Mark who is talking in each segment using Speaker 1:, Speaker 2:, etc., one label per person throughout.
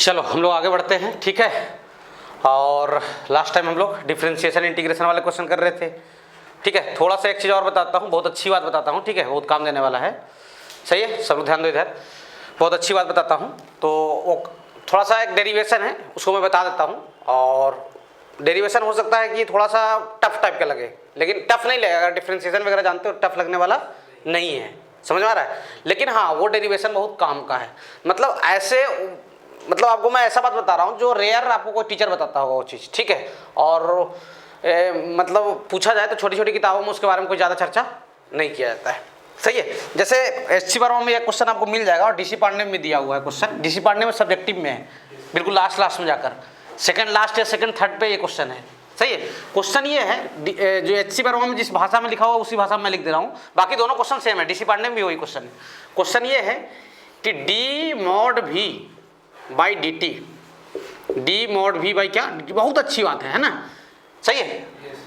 Speaker 1: चलो हम लोग आगे बढ़ते हैं, ठीक है। और लास्ट टाइम हम लोग डिफरेंशिएशन इंटीग्रेशन वाले क्वेश्चन कर रहे थे, ठीक है। थोड़ा सा एक चीज़ और बताता हूँ, बहुत अच्छी बात बताता हूँ, ठीक है, बहुत काम देने वाला है, सही है। सब लोग ध्यान दो इधर, बहुत अच्छी बात बताता हूँ। तो वो थोड़ा सा एक डेरिवेशन है, उसको मैं बता देता हूँ। और डेरिवेशन हो सकता है कि थोड़ा सा टफ टाइप का लगे, लेकिन टफ नहीं लगेगा। अगर डिफरेंशिएशन वगैरह जानते हो, टफ लगने वाला नहीं है, समझ में आ रहा है। लेकिन हाँ, वो डेरिवेशन बहुत काम का है। मतलब ऐसे, मतलब आपको मैं ऐसा बात बता रहा हूँ जो रेयर आपको कोई टीचर बताता होगा वो चीज़, ठीक है। और मतलब पूछा जाए तो छोटी छोटी किताबों में उसके बारे में कोई ज़्यादा चर्चा नहीं किया जाता है, सही है। जैसे एससी वर्मा में एक क्वेश्चन आपको मिल जाएगा, और डीसी पांडे में दिया हुआ है क्वेश्चन। डीसी पांडे में सब्जेक्टिव में है, बिल्कुल लास्ट में जाकर, सेकंड लास्ट या सेकंड थर्ड पे ये क्वेश्चन है, सही है। क्वेश्चन ये है, जो एचसी वर्मा में जिस भाषा में लिखा हुआ उसी भाषा में मैं लिख दे रहा हूँ, बाकी दोनों क्वेश्चन सेम है। डीसी पांडे में भी वही क्वेश्चन है। क्वेश्चन ये है कि डी मॉड भी by d T, D mod भी बाई क्या, बहुत अच्छी बात है ना, सही है।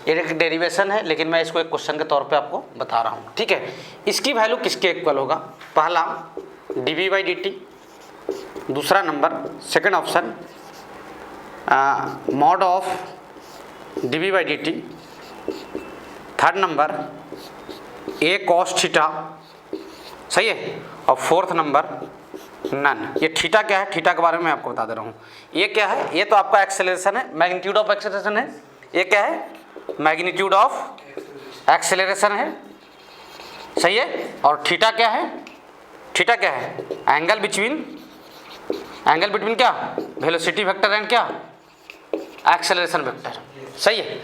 Speaker 1: ये एक डेरिवेशन है, लेकिन मैं इसको एक क्वेश्चन के तौर पे आपको बता रहा हूँ, ठीक है। इसकी वैल्यू किसके इक्वल होगा? पहला d v by d t, दूसरा number second option mod of d v by d t, third number a cos theta, सही है। और फोर्थ नंबर नन। ये थीटा क्या है, थीटा के बारे में मैं आपको बता दे रहा हूँ। ये क्या है? ये तो आपका एक्सेलरेशन है, मैग्नीट्यूड ऑफ एक्सेलरेशन है। ये क्या है? मैग्नीट्यूड ऑफ एक्सेलरेशन है, सही है। और थीटा क्या है? थीटा क्या है? एंगल बिटवीन क्या, वेलोसिटी वेक्टर एंड क्या, एक्सेलरेशन वेक्टर, सही है।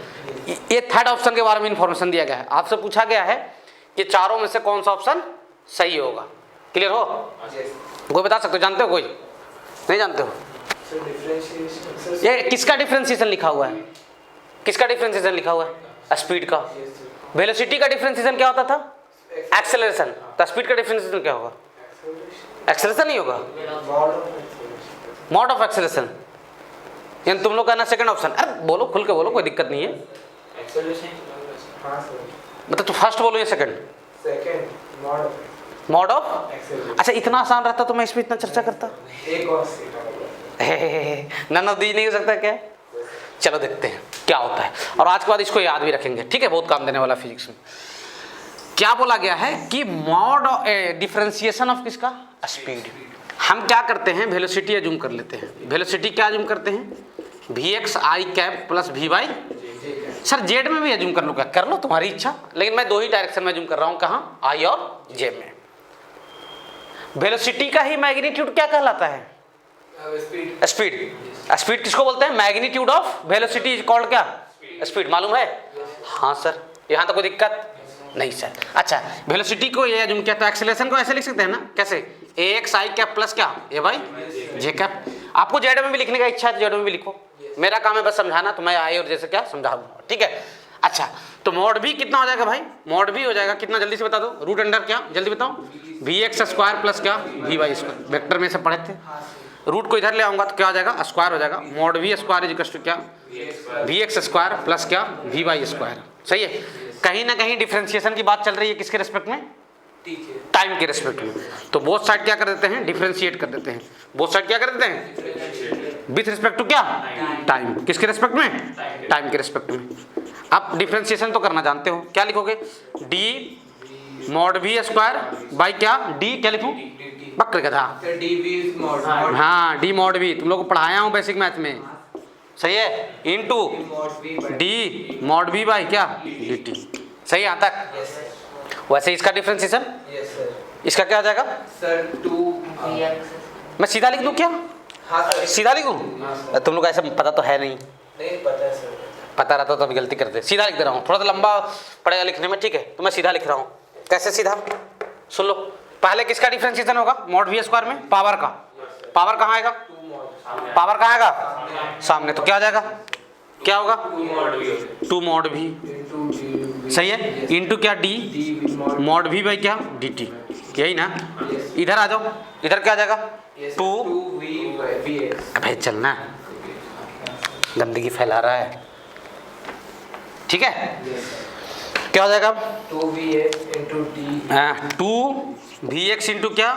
Speaker 1: ये थर्ड ऑप्शन के बारे में इंफॉर्मेशन दिया गया है। आपसे पूछा गया है कि चारों में से कौन सा ऑप्शन सही होगा। क्लियर हो? कोई बता सकते हो? जानते हो? कोई नहीं जानते हो? ये किसका डिफरेंशिएशन लिखा हुआ है? किसका डिफरेंशिएशन लिखा हुआ है? स्पीड का। वेलोसिटी का डिफरेंशिएशन क्या होता था? एक्सेलरेशन। तो स्पीड का डिफरेंशिएशन क्या होगा? एक्सेलरेशन नहीं होगा, मॉड ऑफ एक्सेलरेशन। यानी तुम लोग कहना सेकंड ऑप्शन। अरे बोलो, खुल के बोलो, कोई दिक्कत नहीं है। मतलब तो फर्स्ट बोलो या सेकंड? Mod of. अच्छा, इतना आसान रहता तो मैं इसमें इतना चर्चा करता। नन ऑफ दीज नहीं हो सकता क्या? चलो देखते हैं क्या होता है, और आज के बाद इसको याद भी रखेंगे, ठीक है। बहुत काम देने वाला फिजिक्स में। क्या बोला गया है कि मॉड डिफरेंशिएशन ऑफ किसका? स्पीड। हम क्या करते हैं? वेलोसिटी अज्यूम कर लेते हैं। वेलोसिटी क्या अज्यूम करते हैं? V X I cap plus V Y. Sir Z में भी अज्यूम कर लो, क्या कर लो, तुम्हारी इच्छा। लेकिन मैं दो ही डायरेक्शन में अज्यूम कर रहा हूँ, कहाँ? आई और जे में। वेलोसिटी का ही मैग्नीट्यूड क्या कहलाता है? स्पीड। स्पीड किसको बोलते हैं? Magnitude of velocity is called क्या? स्पीड। मालूम है? हाँ सर, यहाँ तो कोई दिक्कत नहीं सर। अच्छा, वेलोसिटी को ये अज्यूम किया, तो एक्सेलरेशन को ऐसे लिख सकते हैं ना, कैसे? ए एक्स आई कैप प्लस क्या, ए वाई जे कैप। आपको जेड में भी लिखने का इच्छा है तो जेड में भी लिखो, मेरा काम है बस समझाना, तो मैं आई और जैसे क्या समझा दूंगा, ठीक है। अच्छा, तो मॉड भी कितना हो जाएगा भाई? मॉड भी हो जाएगा कितना, जल्दी से बता दो। रूट अंडर क्या, जल्दी बताओ? वी एक्स स्क्वायर प्लस क्या, वी वाई स्क्वायर। वेक्टर में से पढ़े थे, रूट को इधर ले आऊंगा तो क्या हो जाएगा? स्क्वायर हो जाएगा। Mod V square is to क्या, वी एक्स स्क्वायर प्लस क्या, वी वाई स्क्वायर, सही है। कहीं ना कहीं डिफरेंशिएशन की बात चल रही है, किसके रेस्पेक्ट में? टाइम के रेस्पेक्ट में। तो बोथ साइड क्या कर देते हैं? डिफरेंशिएट कर देते हैं। बोथ साइड क्या कर देते हैं? विथ रिस्पेक्ट टू क्या, टाइम। किसके रेस्पेक्ट में? टाइम के रेस्पेक्ट में। आप डिफरेंशिएशन तो करना जानते हो, क्या लिखोगे? D mod V square by क्या, डी क्या लिखूं? बक्र गधा। हाँ, डी मॉड वी, तुम लोग को पढ़ाया हूँ बेसिक मैथ में, सही है। Into D mod we by क्या, डी टी, सही है यहाँ तक। वैसे इसका डिफरेंशिएशन, इसका क्या आ जाएगा सर? 2 मैं सीधा लिख दूं क्या? हाँ सर, सीधा लिखूं? तुम लोग ऐसा पता तो है नहीं पता है सर। पता रहता तो अभी गलती करते। सीधा लिख दे रहा हूँ, थोड़ा सा लंबा पड़ेगा लिखने में, ठीक है। तो मैं सीधा लिख रहा हूँ। कैसे सीधा? सुन लो, पहले किसका डिफरेंशिएशन होगा? मॉड वी स्क्वायर में पावर का। पावर कहाँ आएगा? पावर कहाँ आएगा? सामने। तो क्या आ जाएगा? क्या होगा? 2 मॉड वी, सही है। इनटू क्या, डी मॉड वी बाई क्या, डी टी, यही ना। इधर आ जाओ, इधर क्या आ जाएगा? 2 अबे चलना, गंदगी फैला रहा है, ठीक है। क्या हो जाएगा अब?
Speaker 2: 2Vx into D
Speaker 1: 2Vx into क्या?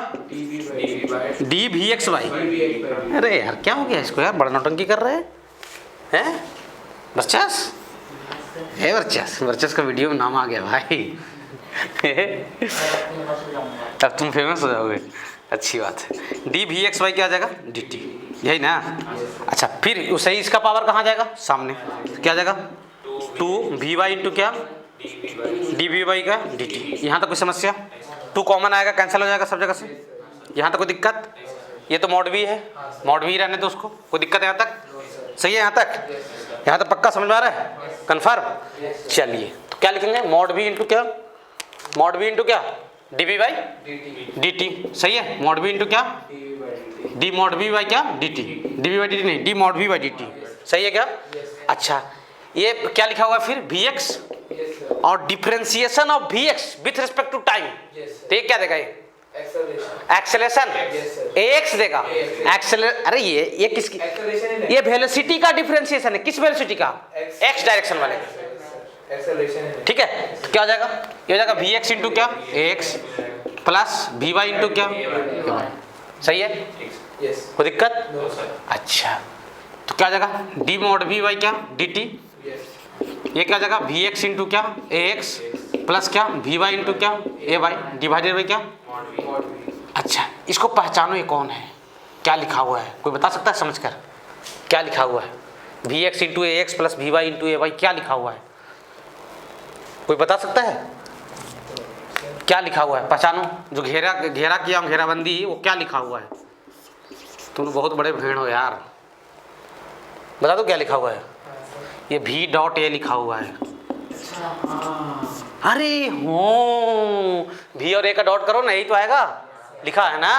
Speaker 1: dVxy। अरे यार क्या हो गया इसको यार, बड़ा नौटंकी कर रहे हैं वर्चस है। वर्चस का वीडियो में नाम आ गया भाई। अब तुम फेमस हो जाओगे, अच्छी बात है। dVxy क्या आ जाएगा? dt, यही ना? अच्छा फिर उसे ही इसका पावर कहाँ जाएगा? सामने। क्या आ जाएगा? 2Vy इंटू क्या? dVy का dt। यहाँ तक कोई समस्या? 2 कॉमन आएगा, कैंसिल हो जाएगा सब जगह से। यहाँ तक कोई दिक्कत? ये तो मॉड v है, मॉड v रहने दो उसको, कोई दिक्कत है यहाँ तक? सही है यहाँ तक? यहाँ तक पक्का समझ में आ रहा है? कन्फर्म? चलिए तो क्या लिखेंगे? मॉड v इंटू क्या? मॉड v इंटू क्या? dv by dt। सही है? मॉड v इंटू क्या? d मॉड v बाई क्या? dt। dv बाई dt नहीं, d mod v by dt। सही है क्या? अच्छा ये क्या लिखा हुआ है फिर? vx और differentiation of vx with respect to time. तो ये क्या देगा? ये एक्सेलेरेशन ax देगा। अरे ये किसकी? ये वेलोसिटी का डिफरेंशिएशन है। किस वेलोसिटी का? x डायरेक्शन वाले। ठीक है तो क्या हो जाएगा? ये हो जाएगा vx इंटू क्या? ax प्लस vy इंटू क्या? सही है? कोई दिक्कत? अच्छा तो क्या हो जाएगा? d मॉड vy क्या? dt। ये क्या हो जाएगा? vx इंटू क्या? ax प्लस क्या? vy इंटू क्या? ay डिवाइडेड बाई क्या? अच्छा इसको पहचानो, ये कौन है? क्या लिखा हुआ है? कोई बता सकता है समझकर? क्या लिखा हुआ है? vx into ax plus vy into ay क्या लिखा हुआ है? कोई बता सकता है क्या लिखा हुआ है? पहचानो, जो घेरा किया घेराबंदी, वो क्या लिखा हुआ है? तुम बहुत बड़े भेड़ हो यार, बता दो क्या लिखा हुआ है? ये v डॉट a लिखा हुआ है। अरे हो, v और a का डॉट करो ना, यही तो आएगा, लिखा है ना।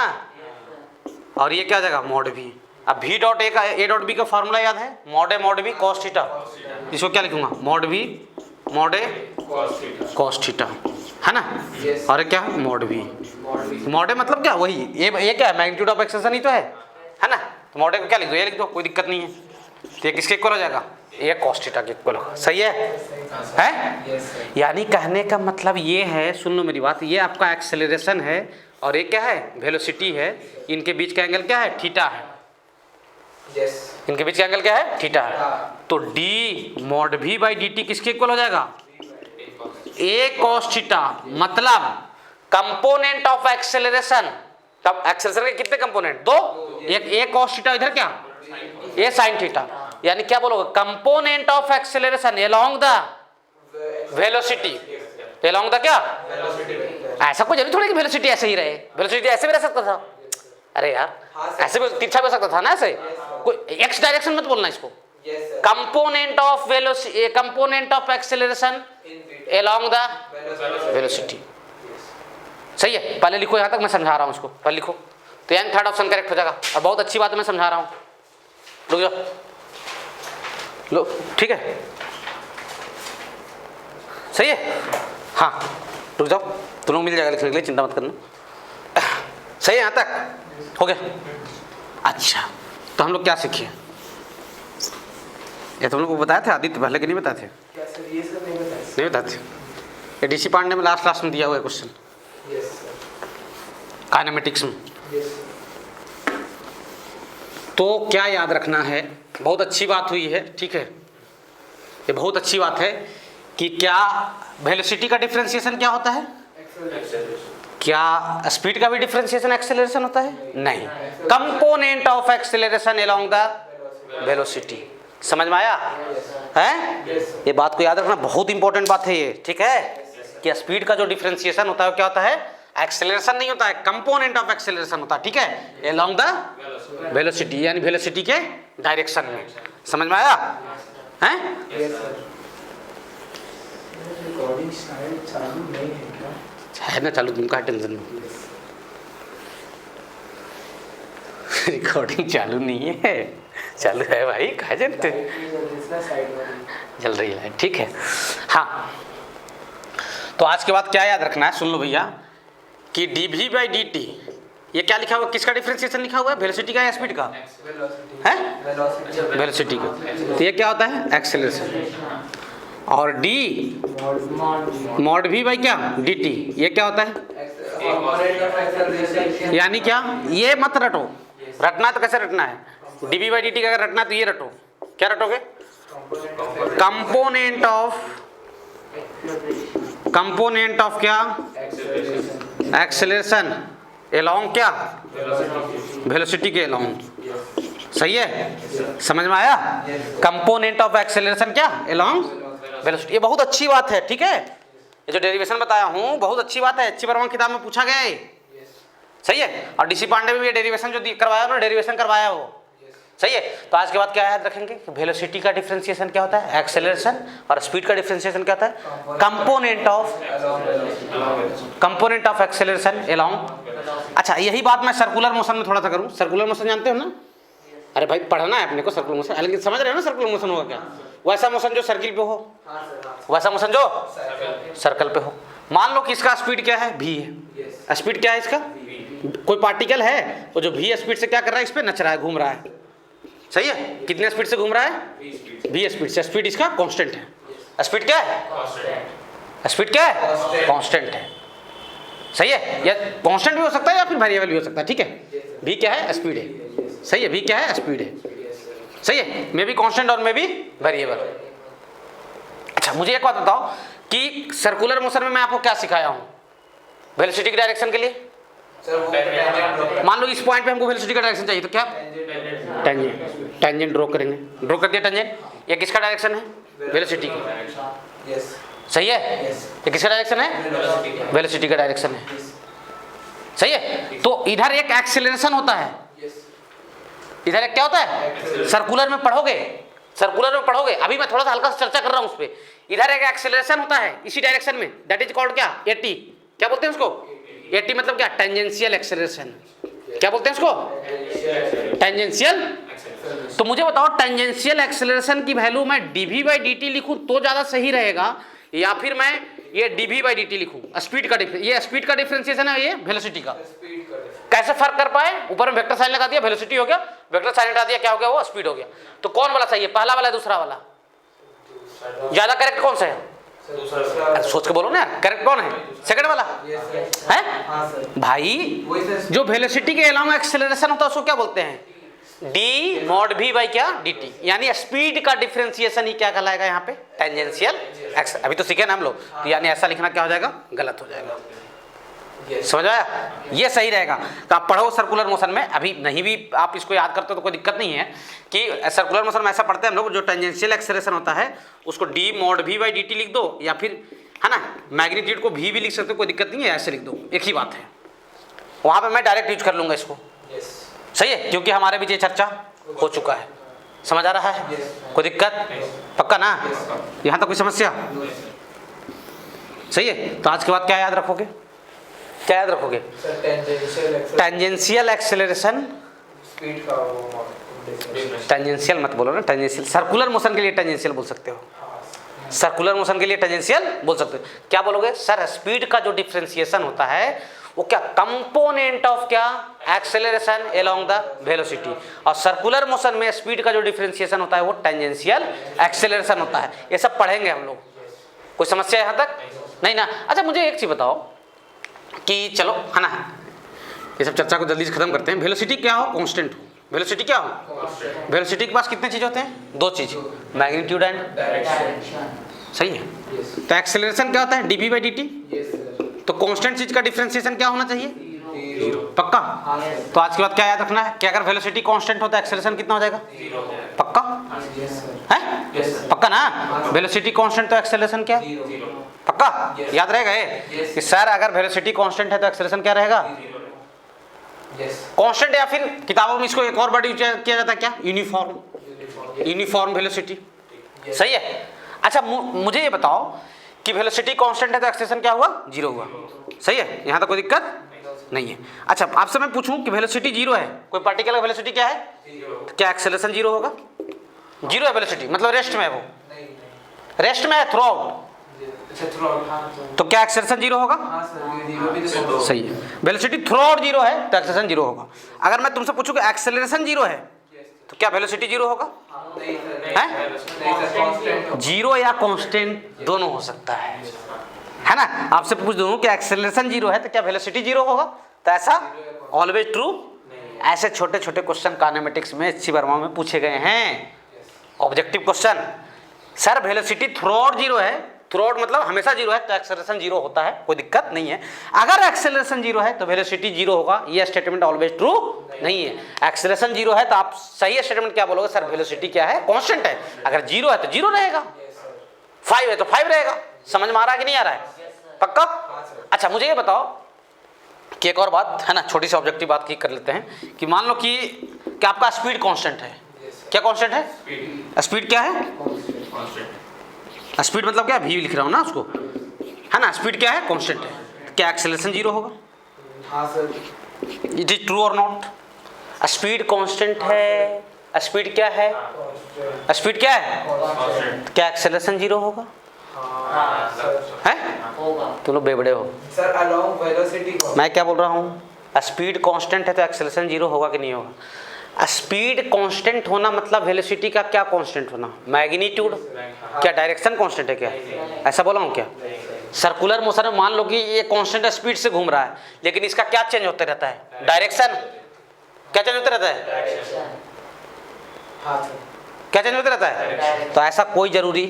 Speaker 1: और ये क्या जाएगा? Mod v। अब v डॉट a का a डॉट b का फॉर्मूला याद है? Mod a mod b cos theta. इसको क्या लिखूंगा? Mod v mod a cos theta, है ना? और क्या? Mod v। मॉड a मतलब क्या? वही ये क्या है? मैग्नीट्यूड ऑफ एक्सेलेरेशन ही तो है ना? तो मॉड a को क्या लिख दो? ये लिख दो, कोई दिक्कत नहीं है। तो ये किसके इक्वल हो जाएगा? ये cos थीटा के इक्वल होगा। सही है? यानी कहने का मतलब ये है, सुन लो मेरी बात, ये आपका एक्सेलरेशन है और ये क्या है? वेलोसिटी है। इनके बीच का एंगल क्या है? थीटा है। इनके बीच का एंगल क्या है? थीटा है। तो d mod v by dt किसके इक्वल हो जाएगा? a cos theta. मतलब कंपोनेंट ऑफ एक्सेलरेशन, तब एक्सेलरेशन के कितने कंपोनेंट? 2। एक a cos थीटा, इधर क्या? a sin theta. यानी क्या बोलोगे? Component of acceleration along the velocity. Along the क्या? ऐसा कोई जरूरी थोड़ी कि वेलोसिटी ऐसे ही रहे। वेलोसिटी ऐसे भी रह सकता था। अरे यार ऐसे भी तिरछा भी हो सकता था ना, ऐसे कोई x डायरेक्शन मत बोलना इसको। Component of velocity, component of acceleration along the velocity. सही है? पहले लिखो, यहां तक मैं समझा रहा हूं उसको, पहले लिखो। तो यानी थर्ड ऑप्शन करेक्ट हो जाएगा। और बहुत अच्छी बात मैं समझा रहा हूं, रुक जाओ, लो ठीक है, सही है? हाँ रुक जाओ, तुम लोग मिल जाएगा लिखने के लिए, चिंता मत करना। सही है? यहाँ तक हो गया? अच्छा तो हम लोग क्या सीखे? ये तुम लोग को बताया थे आदित्य पहले कि नहीं बताए थे? नहीं बताए थे। ये डीसी पांडे में लास्ट में दिया हुआ है क्वेश्चन, काइनेमेटिक्स में। तो क्या याद रखना है? बहुत अच्छी बात हुई है, ठीक है, ये बहुत अच्छी बात है कि क्या वेलोसिटी का डिफरेंशिएशन क्या होता है? क्या स्पीड का भी डिफरेंशिएशन एक्सेलरेशन होता है? नहीं, component of acceleration along the velocity. समझ में आया है? ये बात को याद रखना, बहुत इंपॉर्टेंट बात है ये, ठीक है? कि स्पीड का जो डिफरेंशिएशन होता है क्या होता है? एक्सेलरेशन नहीं होता है, कंपोनेंट ऑफ एक्सेलरेशन होता है, ठीक है, अलोंग द वेलोसिटी, यानी वेलोसिटी के डायरेक्शन में। समझ में आया है? है ना चालू, तुम का टेंशन में। रिकॉर्डिंग चालू नहीं है, चालू है भाई, कहा जानते चल रही है, ठीक है। हाँ तो आज के बाद क्या याद रखना है, सुन लो भैया, कि dv बाई dt ये क्या लिखा हुआ? किसका डिफरेंशिएशन लिखा हुआ है? वेलोसिटी का या स्पीड का? है वेलोसिटी का। तो ये क्या होता है? एक्सेलरेशन। और डी मॉड वी बाई क्या डी टी। ये क्या होता है? यानी क्या? ये मत रटो, रटना तो कैसे रटना है? D v by d t का अगर रटना है तो ये रटो। क्या रटोगे? कंपोनेंट ऑफ क्या? एक्सेलरेशन एलोंग क्या? वेलोसिटी के एलोंग। सही है, समझ में आया? कंपोनेंट ऑफ एक्सेलरेशन क्या? Along velocity. ये बहुत अच्छी बात है, ठीक है। ये जो डेरिवेशन बताया हूं बहुत अच्छी बात है, अच्छी परवान किताब में पूछा गया है। सही है, और डीसी पांडे में भी ये डेरिवेशन जो करवाया उन्होंने डेरिवेशन करवाया वो। सही है, तो आज के बाद क्या याद रखेंगे? वेलोसिटी का डिफरेंशिएशन क्या होता है? एक्सेलरेशन। और स्पीड का डिफरेंशिएशन क्या होता है? Component of acceleration along. अच्छा, यही बात मैं सर्कुलर मोशन में थोड़ा सा करूं। सर्कुलर मोशन जानते हो ना? अरे भाई पढ़ना है अपने को सर्कुलर मोशन, लेकिन समझ रहे हो ना सर्कुलर मोशन होगा क्या? वैसा मोशन जो सर्किल पे हो, वैसा मोशन जो सर्कल पे हो। मान लो कि इसका स्पीड क्या है? v है। स्पीड क्या है इसका? कोई पार्टिकल है वो जो v स्पीड से क्या कर रहा है? इस पे नच रहा है, घूम रहा है। सही है, कितने स्पीड से घूम रहा है? v स्पीड से। स्पीड इसका कांस्टेंट है। स्पीड क्या है? स्पीड क्या है? कांस्टेंट है। सही है, या कांस्टेंट भी हो सकता है या फिर वेरिएबल भी हो सकता है। ठीक है, v क्या है? स्पीड है। सही है, v क्या है? स्पीड है। सही है, मे बी कांस्टेंट और मे बी वेरिएबल। अच्छा, मुझे एक बात बताओ कि सर्कुलर मोशन में मैं आपको क्या सिखाया हूं? वेलोसिटी की डायरेक्शन के लिए मान लो इस पॉइंट पे हमको वेलोसिटी का डायरेक्शन चाहिए, तो क्या? टेंजेंट ड्रॉ करेंगे। ड्रॉ कर दिया टेंजेंट। ये किसका डायरेक्शन है? वेलोसिटी की। सही है, ये किसका डायरेक्शन है? वेलोसिटी का डायरेक्शन है। सही है, तो इधर एक एक्सेलरेशन होता है, इधर एक क्या होता है? सर्कुलर में पढ़ोगे, सर्कुलर में पढ़ोगे। अभी मैं थोड़ा सा हल्का सा चर्चा कर रहा हूं उस पे। इधर एक एक्सेलरेशन होता है इसी डायरेक्शन में, दैट इज कॉल्ड क्या? एटी। क्या बोलते हैं उसको? एटी मतलब क्या? Tangential acceleration. क्या बोलते हैं उसको? टेंजेंशियल। तो मुझे बताओ टेंजेंशियल एक्सेलरेशन की वैल्यू मैं डीवी बाई डी टी लिखूं तो ज्यादा सही रहेगा, या फिर मैं ये डीवी बाई डी टी लिखूं? स्पीड का ये स्पीड का डिफरेंशिएशन है, ये वेलोसिटी का। कैसे फर्क कर पाए? ऊपर में वेक्टर साइन लगा दिया, वेलोसिटी हो गया, वेक्टर साइन हटा दिया, क्या हो गया? वो स्पीड हो गया। तो कौन वाला सही है? पहला वाला, दूसरा वाला? ज्यादा करेक्ट कौन सा है? सोच के बोलो ना, करेक्ट कौन है? सेकंड वाला है भाई। जो वेलोसिटी के अलोंग एक्सेलरेशन होता है उसको क्या बोलते हैं? डी मॉड वी बाई क्या? D T. यानी स्पीड का डिफरेंशिएशन ही क्या कहलाएगा यहाँ पे? टेंजेंशियल। अभी तो सीखे ना हम लोग, तो यानी ऐसा लिखना क्या हो जाएगा? गलत हो जाएगा। समझ आया? ये सही रहेगा। तो आप पढ़ो सर्कुलर मोशन में, अभी नहीं भी आप इसको याद करते हो तो कोई दिक्कत नहीं है कि सर्कुलर मोशन में ऐसा पढ़ते हैं हम लोग, जो टेंजेंशियल एक्सेलरेशन होता है उसको D mod we by d T लिख दो, या फिर है ना मैग्नीट्यूड को भी लिख सकते हो, कोई दिक्कत नहीं है, ऐसे लिख दो, एक ही बात है। वहां पे मैं डायरेक्ट यूज कर लूंगा इसको। सही है, क्योंकि हमारे बीच ये चर्चा हो चुका है। समझ आ रहा है? कोई दिक्कत? पक्का ना? यहाँ तक कोई समस्या? सही है, तो आज के बाद क्या याद रखोगे? क्या याद रखोगे? Tangential acceleration. टेंजेंशियल मत बोलो ना, टेंजेंशियल। सर्कुलर मोशन के लिए टेंजेंशियल बोल सकते हो, सर्कुलर मोशन के लिए टेंजेंशियल बोल सकते हो। क्या बोलोगे? सर स्पीड का जो डिफरेंशिएशन होता है वो क्या? कंपोनेंट ऑफ क्या? Acceleration along the velocity. और सर्कुलर मोशन में स्पीड का जो डिफरेंशिएशन होता है वो टेंजेंशियल एक्सेलरेशन होता है। ये सब पढ़ेंगे हम लोग। कोई समस्या यहाँ तक? नहीं ना? अच्छा, मुझे एक चीज बताओ कि चलो है ना, ये सब चर्चा को जल्दी से खत्म करते हैं। वेलोसिटी क्या हो? कांस्टेंट हो। वेलोसिटी क्या हो? वेलोसिटी के पास कितने चीज होते हैं? दो चीज, मैग्नीट्यूड एंड डायरेक्शन। सही है, तो एक्सेलरेशन क्या होता है? D v by d t. तो कांस्टेंट चीज का डिफरेंशिएशन क्या होना चाहिए? पक्का? तो आज के बाद क्या याद रखना है कि अगर वेलोसिटी कांस्टेंट हो तो एक्सेलरेशन कितना हो जाएगा? पक्का है? पक्का ना? वेलोसिटी कांस्टेंट तो एक्सेलरेशन क्या? पक्का याद रहेगा ये कि सर अगर वेलोसिटी कांस्टेंट है तो एक्सेलरेशन क्या रहेगा? कांस्टेंट, या फिर किताबों में इसको एक और वर्ड यूज किया जाता है, क्या? यूनिफॉर्म। Uniform velocity. सही है। अच्छा, मुझे ये बताओ कि वेलोसिटी कांस्टेंट है तो एक्सेलरेशन क्या हुआ? जीरो हुआ। सही है, यहाँ तक कोई दिक्कत नहीं है। अच्छा, आपसे मैं पूछूं कि वेलोसिटी जीरो है, कोई पार्टिकल का वेलोसिटी क्या है? तो क्या एक्सेलरेशन जीरो होगा? जीरो है वेलोसिटी, मतलब रेस्ट में है वो? रेस्ट में है, थ्रू आउट। तो क्या एक्सेलरेशन जीरो होगा? सही है, वेलोसिटी थ्रू आउट जीरो है तो एक्सेलरेशन जीरो होगा। अगर मैं तुमसे पूछूं कि एक्सेलरेशन जीरो है तो क्या वेलोसिटी जीरो होगा? हैं? जीरो या कांस्टेंट दोनों हो सकता है ना। आपसे पूछ दूं कि एक्सेलरेशन जीरो है तो क्या वेलोसिटी जीरो होगा? तो ऐसा ऑलवेज ट्रू। ऐसे छोटे छोटे क्वेश्चन काइनेमेटिक्स में एच.सी. वर्मा में पूछे गए हैं, objective question. Sir velocity throughout zero है, थ्रूआउट मतलब हमेशा जीरो है, तो एक्सेलरेशन जीरो होता है, कोई दिक्कत नहीं है। अगर एक्सेलरेशन जीरो है तो वेलोसिटी जीरो होगा, ये स्टेटमेंट ऑलवेज ट्रू नहीं है। एक्सेलरेशन जीरो है तो आप सही स्टेटमेंट क्या बोलोगे? सर वेलोसिटी क्या है? कांस्टेंट है। अगर जीरो है तो जीरो रहेगा, 5 है तो 5 रहेगा। समझ में आ रहा है कि नहीं आ रहा है? पक्का? अच्छा मुझे ये बताओ कि एक और बात है ना, छोटी सी ऑब्जेक्टिव बात की कर लेते हैं कि मान लो कि आपका स्पीड कांस्टेंट है। क्या कांस्टेंट है? स्पीड क्या है? स्पीड मतलब क्या? भी लिख रहा हूं ना उसको, है ना। स्पीड क्या है? कांस्टेंट है। क्या एक्सेलरेशन जीरो होगा?
Speaker 2: हाँ सर।
Speaker 1: इट इज ट्रू और नॉट? स्पीड कांस्टेंट है, स्पीड क्या है? स्पीड क्या है? क्या एक्सेलरेशन जीरो होगा? है? तुम लोग बेबड़े हो
Speaker 2: सर। Along velocity.
Speaker 1: मैं क्या बोल रहा हूँ? स्पीड कांस्टेंट है तो एक्सेलरेशन जीरो होगा कि नहीं होगा? स्पीड कांस्टेंट होना मतलब वेलोसिटी का क्या कांस्टेंट होना? मैग्नीट्यूड। क्या डायरेक्शन कांस्टेंट है क्या? ऐसा बोला हूँ क्या? सर्कुलर मोशन में मान लो कि ये कांस्टेंट स्पीड से घूम रहा है, लेकिन इसका क्या चेंज होते रहता है? डायरेक्शन। क्या चेंज होते रहता है? क्या चेंज होते रहता है? तो ऐसा कोई जरूरी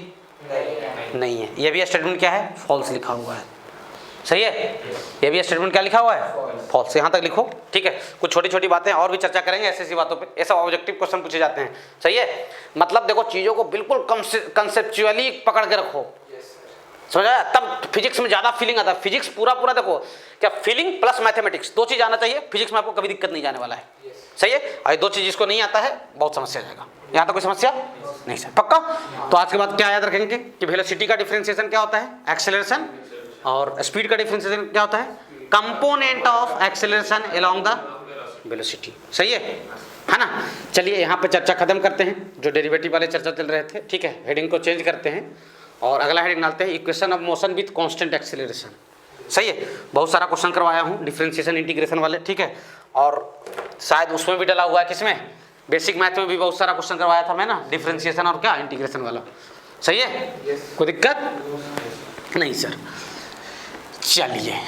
Speaker 1: नहीं है। ये भी स्टेटमेंट क्या है? फॉल्स लिखा हुआ है। सही है? ये भी स्टेटमेंट क्या लिखा हुआ है? फॉल्स। यहाँ तक लिखो, ठीक है। कुछ छोटी छोटी बातें और भी चर्चा करेंगे ऐसी बातों पे। ऐसा ऑब्जेक्टिव क्वेश्चन पूछे जाते हैं। सही है? मतलब देखो चीज़ों को बिल्कुल कंसेप्चुअली पकड़ के रखो, समझा? तब फिजिक्स में ज़्यादा फीलिंग आता है। फिजिक्स पूरा देखो क्या, फीलिंग प्लस मैथमेटिक्स, दो चीज़ आना चाहिए। फिजिक्स में आपको कभी दिक्कत नहीं जाने वाला है। सही है? और दो चीज़ जिसको नहीं आता है बहुत समस्या जाएगा। यहाँ तक कोई समस्या नहीं सर? पक्का? तो आज के बाद क्या याद रखेंगे कि वेलोसिटी का डिफरेंशिएशन क्या होता है? एक्सेलरेशन। और स्पीड का डिफरेंशिएशन क्या होता है? Component of acceleration along the velocity. सही है ना? चलिए यहाँ पे चर्चा खत्म करते हैं, जो डेरिवेटिव वाले चर्चा चल रहे थे। ठीक है, हेडिंग को चेंज करते हैं और अगला हेडिंग डालते हैं equation of motion with constant acceleration. सही है? बहुत सारा क्वेश्चन करवाया हूँ डिफरेंशिएशन इंटीग्रेशन वाले, ठीक है। और शायद उसमें भी डाला हुआ है, किसमें? बेसिक मैथ में भी बहुत सारा क्वेश्चन करवाया था मैं ना, डिफरेंशिएशन और क्या इंटीग्रेशन वाला। सही है? कोई दिक्कत नहीं सर। चलिए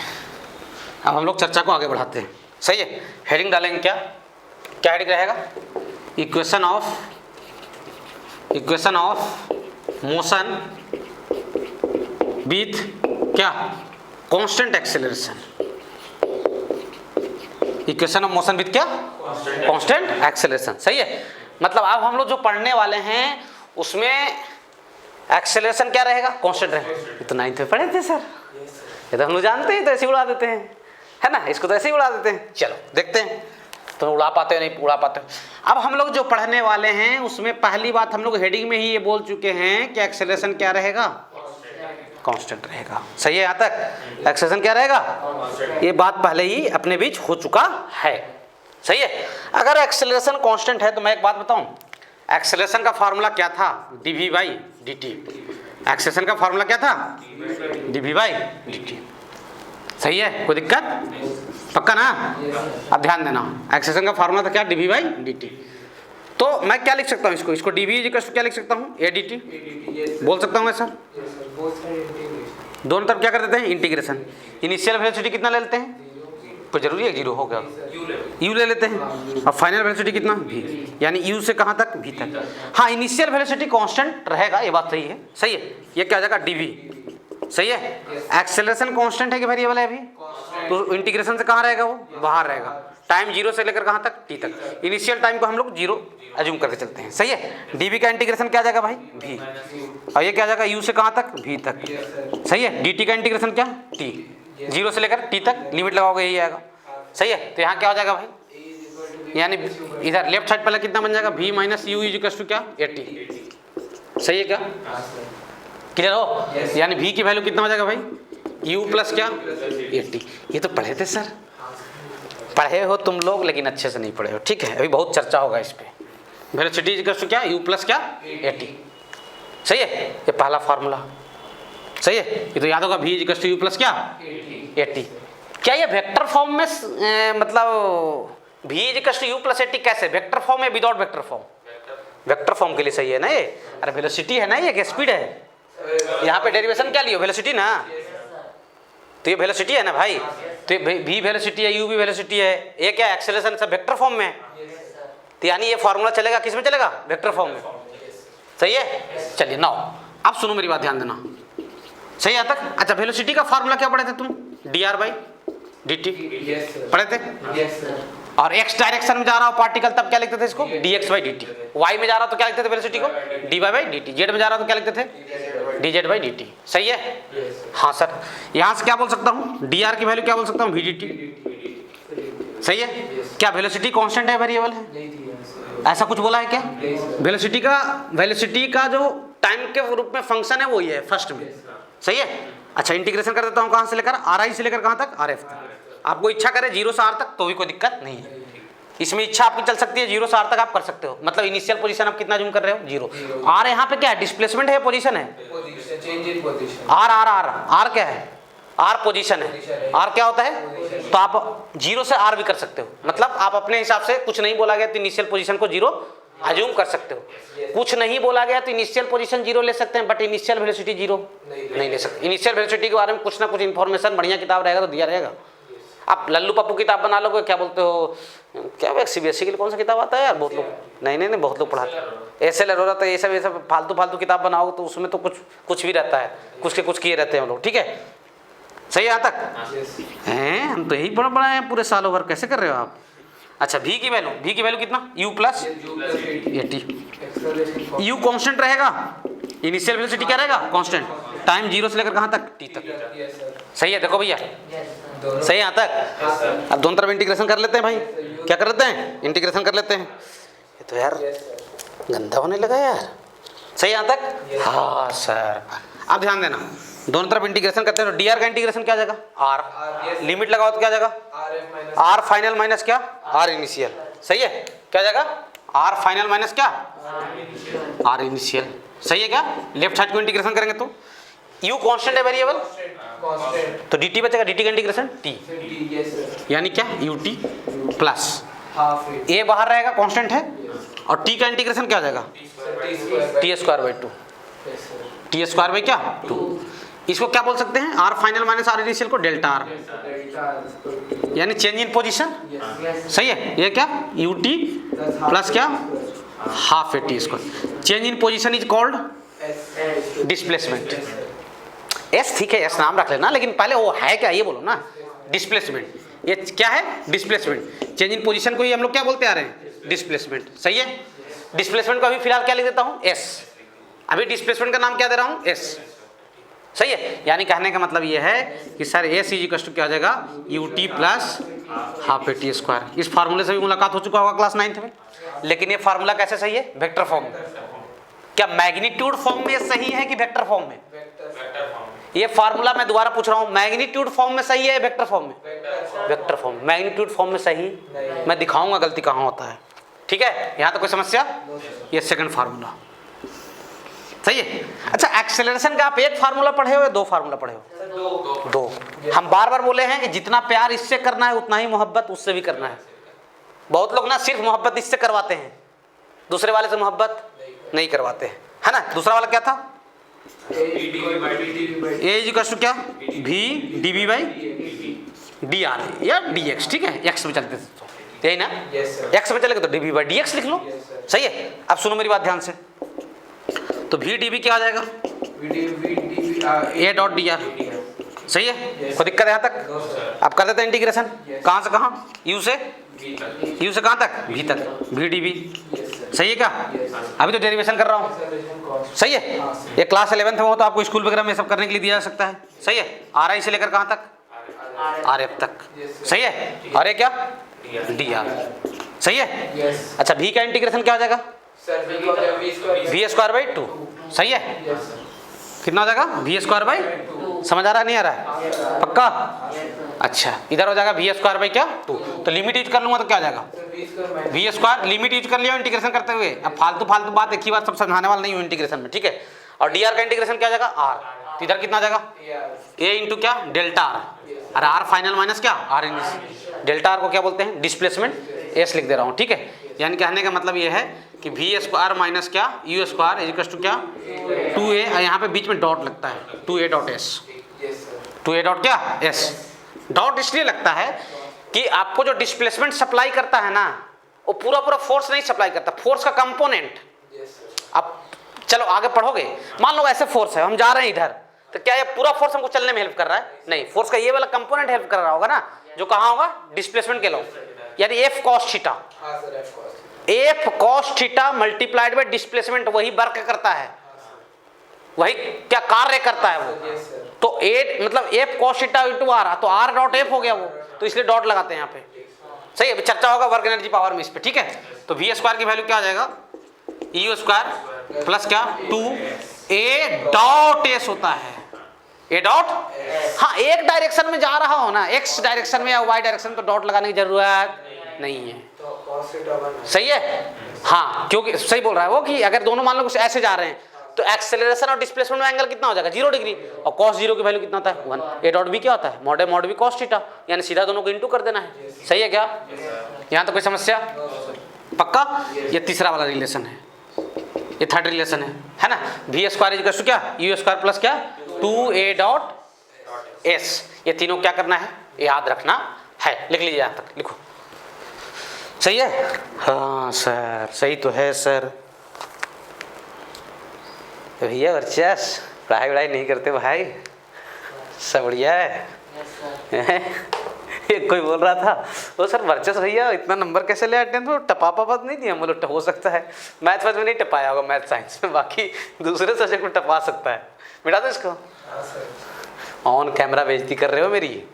Speaker 1: अब हम लोग चर्चा को आगे बढ़ाते हैं। सही है? हेडिंग डालेंगे क्या? क्या हेडिंग रहेगा? इक्वेशन ऑफ मोशन विथ क्या? Constant acceleration. Equation of motion with क्या? Constant acceleration. सही है? मतलब अब हम लोग जो पढ़ने वाले हैं उसमें एक्सेलरेशन क्या रहेगा? कांस्टेंट रहेगा। ये तो 9th में पढ़े थे सर, ये तो हम लोग जानते हैं, तो ऐसे उड़ा देते हैं, है ना। इसको तो ऐसे ही उड़ा देते हैं। चलो देखते हैं तो उड़ा पाते हो नहीं उड़ा पाते हो। अब हम लोग जो पढ़ने वाले हैं उसमें पहली बात हम लोग हेडिंग में ही ये बोल चुके हैं कि एक्सेलरेशन क्या रहेगा? कांस्टेंट रहेगा। सही है? यहाँ तक एक्सेलरेशन क्या रहेगा? ये बात पहले ही अपने बीच हो चुका है। सही है? अगर एक्सेलरेशन कांस्टेंट है तो मैं एक बात बताऊं, एक्सेलरेशन का फार्मूला क्या था? dv/dt। एक्सेलरेशन का फार्मूला क्या था? dv/dt। सही है? कोई दिक्कत? पक्का ना? अब ध्यान देना, एक्सेलरेशन का फार्मूला था क्या? dv/dt। तो मैं क्या लिख सकता हूँ इसको dv क्या लिख सकता हूँ? adt बोल सकता हूँ मैं सर। दोनों तरफ क्या कर देते हैं? इंटीग्रेशन। इनिशियल वेलोसिटी कितना ले लेते हैं? कोई जरूरी है? जीरो हो गया, u ले लेते हैं। अब फाइनल वेलोसिटी कितना? v, यानी u से कहाँ तक? v तक। हाँ, इनिशियल वेलोसिटी कांस्टेंट रहेगा, ये बात सही है। सही है? ये क्या आ जाएगा? dv। सही है? एक्सेलरेशन कांस्टेंट है कि वेरिएबल है अभी? तो इंटीग्रेशन से कहाँ रहेगा? वो बाहर रहेगा। टाइम जीरो से लेकर कहाँ तक? t तक। इनिशियल टाइम को हम लोग जीरो अज्यूम करके चलते हैं। सही है? dv का इंटीग्रेशन क्या आ जाएगा भाई? v। और ये क्या आ जाएगा? u से कहाँ तक? v तक। सही है? dt का इंटीग्रेशन क्या? t, जीरो से लेकर t तक लिमिट लगाओगे यही आएगा। सही है? तो यहाँ क्या हो जाएगा भाई? यानी इधर लेफ्ट साइड पहले कितना बन जाएगा? v minus u is to क्या? 80। सही है क्या? क्लियर हो? यानी v की वैल्यू कितना हो जाएगा भाई? u प्लस क्या? 80। ये तो पढ़े थे सर, पढ़े हो तुम लोग, लेकिन अच्छे से नहीं पढ़े हो। ठीक है, अभी बहुत चर्चा होगा इस पे। वेलोसिटी इज टू क्या? u प्लस क्या? 80। सही है? ये पहला फार्मूला। सही है? ये तो याद होगा, v is to u plus क्या? 80। क्या ये वेक्टर फॉर्म में मतलब v is to u plus 80 कैसे? वेक्टर फॉर्म या without vector form? Vector form के लिए सही है ना ये। अरे वेलोसिटी है ना ये, कि स्पीड है? यहाँ पे डेरिवेशन क्या लियो, वेलोसिटी ना। तो ये वेलोसिटी है ना भाई, तो ये v वेलोसिटी है, u भी वेलोसिटी है, ये क्या एक्सेलरेशन सब वेक्टर फॉर्म में है। तो यानी ये फार्मूला चलेगा किस में चलेगा, वेक्टर फॉर्म में। सही है। चलिए नाउ अब सुनो मेरी बात, ध्यान देना। सही है तक? अच्छा, वेलोसिटी का फार्मूला क्या पढ़े थे तुम, dr बाई dt पढ़े थे। और x डायरेक्शन में जा रहा हो पार्टिकल तब क्या लिखते थे इसको, dx बाई dt। y में जा रहा तो क्या लिखते थे वेलोसिटी को, dy बाई dt। z में जा रहा तो क्या लिखते थे, dz बाई dt। सही है। हाँ सर, यहाँ से क्या बोल सकता हूँ, dr की वैल्यू क्या बोल सकता हूँ, vdt। सही है। क्या वेलोसिटी कांस्टेंट है, वेरिएबल है? ऐसा कुछ बोला है क्या? वेलोसिटी का जो टाइम के रूप में फंक्शन है वो ही है फर्स्ट में। सही है। अच्छा, इंटीग्रेशन कर देता हूँ कहाँ से लेकर, ri से लेकर कहाँ तक, rf तक। आपको इच्छा करे 0 से r तक तो भी कोई दिक्कत नहीं है। इसमें इच्छा आपकी चल सकती है 0 से r तक आप कर सकते हो। मतलब इनिशियल पोजीशन आप कितना जूम कर रहे हो, 0। r यहाँ पे क्या है, डिस्प्लेसमेंट है, पोजीशन है। r क्या है, r पोजीशन है। r क्या होता है, तो आप 0 से r भी कर सकते हो। मतलब आप अपने हिसाब से, कुछ नहीं बोला गया तो इनिशियल पोजीशन को 0 अज्यूम कर सकते हो। कुछ नहीं बोला गया तो इनिशियल पोजीशन 0 ले सकते हैं, बट इनिशियल वेलोसिटी 0 नहीं ले सकते। इनिशियल वेलोसिटी के बारे में कुछ ना कुछ इन्फॉर्मेशन बढ़िया किताब रहेगा तो दिया रहेगा। आप लल्लू पप्पू किताब बना लोगे, क्या बोलते हो, क्या वो सीबीएसई के लिए कौन सा किताब आता है यार, बहुत लोग नहीं बहुत लोग पढ़ाते ऐसे लग रहा था। ये सब फालतू किताब बनाओ तो उसमें तो कुछ भी रहता है, कुछ के कुछ किए रहते हैं हम लोग। ठीक है, सही है यहाँ तक हैं? हम तो यही बड़ा हैं पूरे सालों भर, कैसे कर रहे हो आप? अच्छा, v की वैल्यू कितना, u plus T. u constant रहेगा, इनिशियल वेलोसिटी क्या रहेगा, कांस्टेंट। टाइम 0 से लेकर कहाँ तक, t तक। सही है, देखो भैया सही है यहाँ तक। अब दोनों तरफ इंटीग्रेशन कर लेते हैं भाई। क्या कर लेते हैं, इंटीग्रेशन कर लेते हैं। ये तो यार गंदा होने लगा यार। सही है यहाँ तक। हाँ सर, अब ध्यान देना, दोनों तरफ इंटीग्रेशन करते हैं तो dr का इंटीग्रेशन क्या आ जाएगा, r। लिमिट लगाओ तो क्या आ जाएगा, r फाइनल माइनस क्या, r इनिशियल। सही है, क्या आ जाएगा, r फाइनल माइनस क्या, r इनिशियल। सही है क्या? लेफ्ट साइड को इंटीग्रेशन करेंगे तो u कांस्टेंट है, वेरिएबल, तो dt बचेगा, dt का इंटीग्रेशन t, यानी क्या, ut प्लस a बाहर रहेगा, कांस्टेंट है, और t का इंटीग्रेशन क्या आ जाएगा, t square by 2। T square by क्या, 2। इसको क्या बोल सकते हैं, r final minus r initial को डेल्टा r, यानी चेंज इन पोजीशन। सही है, ये क्या, ut प्लस क्या, half a t square. Change in position is called displacement. S ठीक है, एस नाम रख लेना, लेकिन पहले वो है क्या ये बोलो ना, डिस्प्लेसमेंट। ये क्या है, डिस्प्लेसमेंट। चेंज इन पोजीशन को ही हम लोग क्या बोलते आ रहे हैं, डिस्प्लेसमेंट। सही है। डिस्प्लेसमेंट को अभी फिलहाल क्या लिख देता हूँ, एस। अभी डिस्प्लेसमेंट का नाम क्या दे रहा हूँ, एस। सही है, यानी कहने का मतलब ये है कि sir s is equal to क्या हो जाएगा, ut plus half a t square. इस फार्मूले से भी मुलाकात हो चुका होगा क्लास 9th में, लेकिन ये फार्मूला कैसे सही है, वेक्टर फॉर्म में। क्या मैग्नीट्यूड फॉर्म में सही है कि वेक्टर फॉर्म में? ये फार्मूला मैं दोबारा पूछ रहा हूँ, मैग्नीट्यूड फॉर्म में सही है, वेक्टर फॉर्म में? Vector form. मैग्नीट्यूड फॉर्म में सही, मैं दिखाऊंगा गलती कहाँ होता है। ठीक है, यहाँ तो कोई समस्या? ये सेकंड फार्मूला सही है। अच्छा, एक्सेलरेशन का आप एक फार्मूला पढ़े हो या 2 फार्मूला पढ़े हो? 2। हम बार बार बोले हैं कि जितना प्यार इससे करना है उतना ही मोहब्बत उससे भी करना है। बहुत लोग ना सिर्फ मोहब्बत इससे करवाते हैं, दूसरे वाले से मोहब्बत नहीं करवाते हैं, है ना। दूसरा वाला क्या था, ए इज इक्वल टू क्या, भी d b by d r या डी एक्स। ठीक है, एक्स में चलते थे तो यही ना, एक्स में चलेगा तो d b by d x लिख लो। सही है। अब सुनो मेरी बात ध्यान से, तो वी डी बी क्या आ जाएगा, ए डॉट डी आर। सही है, कोई दिक्कत है यहाँ तक? आप कर देते हैं इंटीग्रेशन, कहाँ से कहाँ, यू से कहाँ तक, भी तक, वी डी बी। सही है क्या? अभी तो डेरिवेशन कर रहा हूँ। सही है, ये क्लास 11th में हो तो आपको स्कूल वगैरह में सब करने के लिए दिया जा सकता है। सही है, आर आई से लेकर कहाँ तक, आर एफ तक। सही है, और ये क्या, डी आर। सही है। अच्छा, भी का इंटीग्रेशन क्या हो जाएगा, वी स्क्वायर बाई 2। सही है, कितना हो जाएगा, वी स्क्वायर बाई, समझ आ रहा नहीं आ रहा है, पक्का? अच्छा, इधर हो जाएगा वी स्क्वायर बाई क्या, 2। तो लिमिट यूज कर लूंगा तो क्या आ जाएगा, वी स्क्वायर। लिमिट यूज कर लिया इंटीग्रेशन करते हुए। अब फालतू बात एक ही बात सब समझाने वाला नहीं हूँ इंटीग्रेशन में। ठीक है, और डी आर का इंटीग्रेशन क्या आ जाएगा, आर। तो इधर कितना आ जाएगा, ए इंटू क्या, डेल्टा आर। अरे आर फाइनल माइनस क्या, आर इनिशियल। डेल्टा आर को क्या बोलते हैं, डिस्प्लेसमेंट। एस लिख दे रहा हूँ। ठीक है, यानी कहने का मतलब ये है कि वी स्क्वायर माइनस क्या u square is equal to क्या 2a, और यहाँ पे बीच में डॉट लगता है 2a dot S.
Speaker 2: Yes, sir.
Speaker 1: 2a dot क्या एस। डॉट इसलिए लगता है कि आपको जो डिस्प्लेसमेंट सप्लाई करता है ना, वो पूरा पूरा फोर्स नहीं सप्लाई करता, फोर्स का कंपोनेंट।
Speaker 2: Yes, sir.
Speaker 1: अब चलो आगे पढ़ोगे, मान लो ऐसे फोर्स है, हम जा रहे हैं इधर, तो क्या ये पूरा फोर्स हमको चलने में हेल्प कर रहा है? नहीं, फोर्स का ये वाला कंपोनेंट हेल्प कर रहा होगा ना, जो कहाँ होगा डिस्प्लेसमेंट के लो, यानी एफ कॉस थीटा।
Speaker 2: हाँ sir, F cos.
Speaker 1: F cos theta multiplied by displacement वही वर्क करता है, वही क्या कार्य करता है वो।
Speaker 2: Yes, sir.
Speaker 1: तो ए मतलब f cos theta into r, तो आर डॉट एफ हो गया वो, तो इसलिए डॉट लगाते हैं यहाँ पे। सही है, अभी चर्चा होगा वर्क एनर्जी पावर में इस पे, ठीक है। तो वी स्क्वायर की वैल्यू क्या आ जाएगा, यू स्क्वायर प्लस क्या 2a डॉट एस होता है, ए डॉट। हाँ, एक डायरेक्शन में जा रहा हो ना, एक्स डायरेक्शन में या वाई डायरेक्शन, तो डॉट लगाने की जरूरत नहीं है।
Speaker 2: तो cos theta 1 है.
Speaker 1: सही है, हाँ, क्योंकि सही बोल रहा है वो कि अगर दोनों मान लो कुछ ऐसे जा रहे हैं, तो एक्सेलरेशन और डिस्प्लेसमेंट में एंगल कितना हो जाएगा 0 डिग्री, और cos 0 की वैल्यू कितना होता है 1। ए डॉट बी क्या होता है मॉड बी cos थीटा, यानी सीधा दोनों को इंटू कर देना है। सही है क्या? यहाँ तो कोई समस्या? पक्का? ये तीसरा वाला रिलेशन है, ये थर्ड रिलेशन है ना। V square is equal to क्या यू स्क्वायर प्लस क्या 2a डॉट एस। ये तीनों क्या करना है, याद रखना है। लिख लीजिए, यहाँ तक लिखो। सही है? हाँ सर, सही तो है सर। भैया वर्चस पढ़ाई वढ़ाई नहीं करते भाई, सब बढ़िया है। एक कोई बोल रहा था, वो सर वर्चस भैया इतना नंबर कैसे ले आते हैं, तो टपा पापा नहीं दिया। बोलो हो सकता है मैथ में नहीं टपाया होगा, मैथ साइंस में, बाकी दूसरे सब्जेक्ट में टपा सकता है। मिटा दो इसको।
Speaker 2: हाँ सर.
Speaker 1: ऑन कैमरा बेइज्जती कर रहे हो मेरी।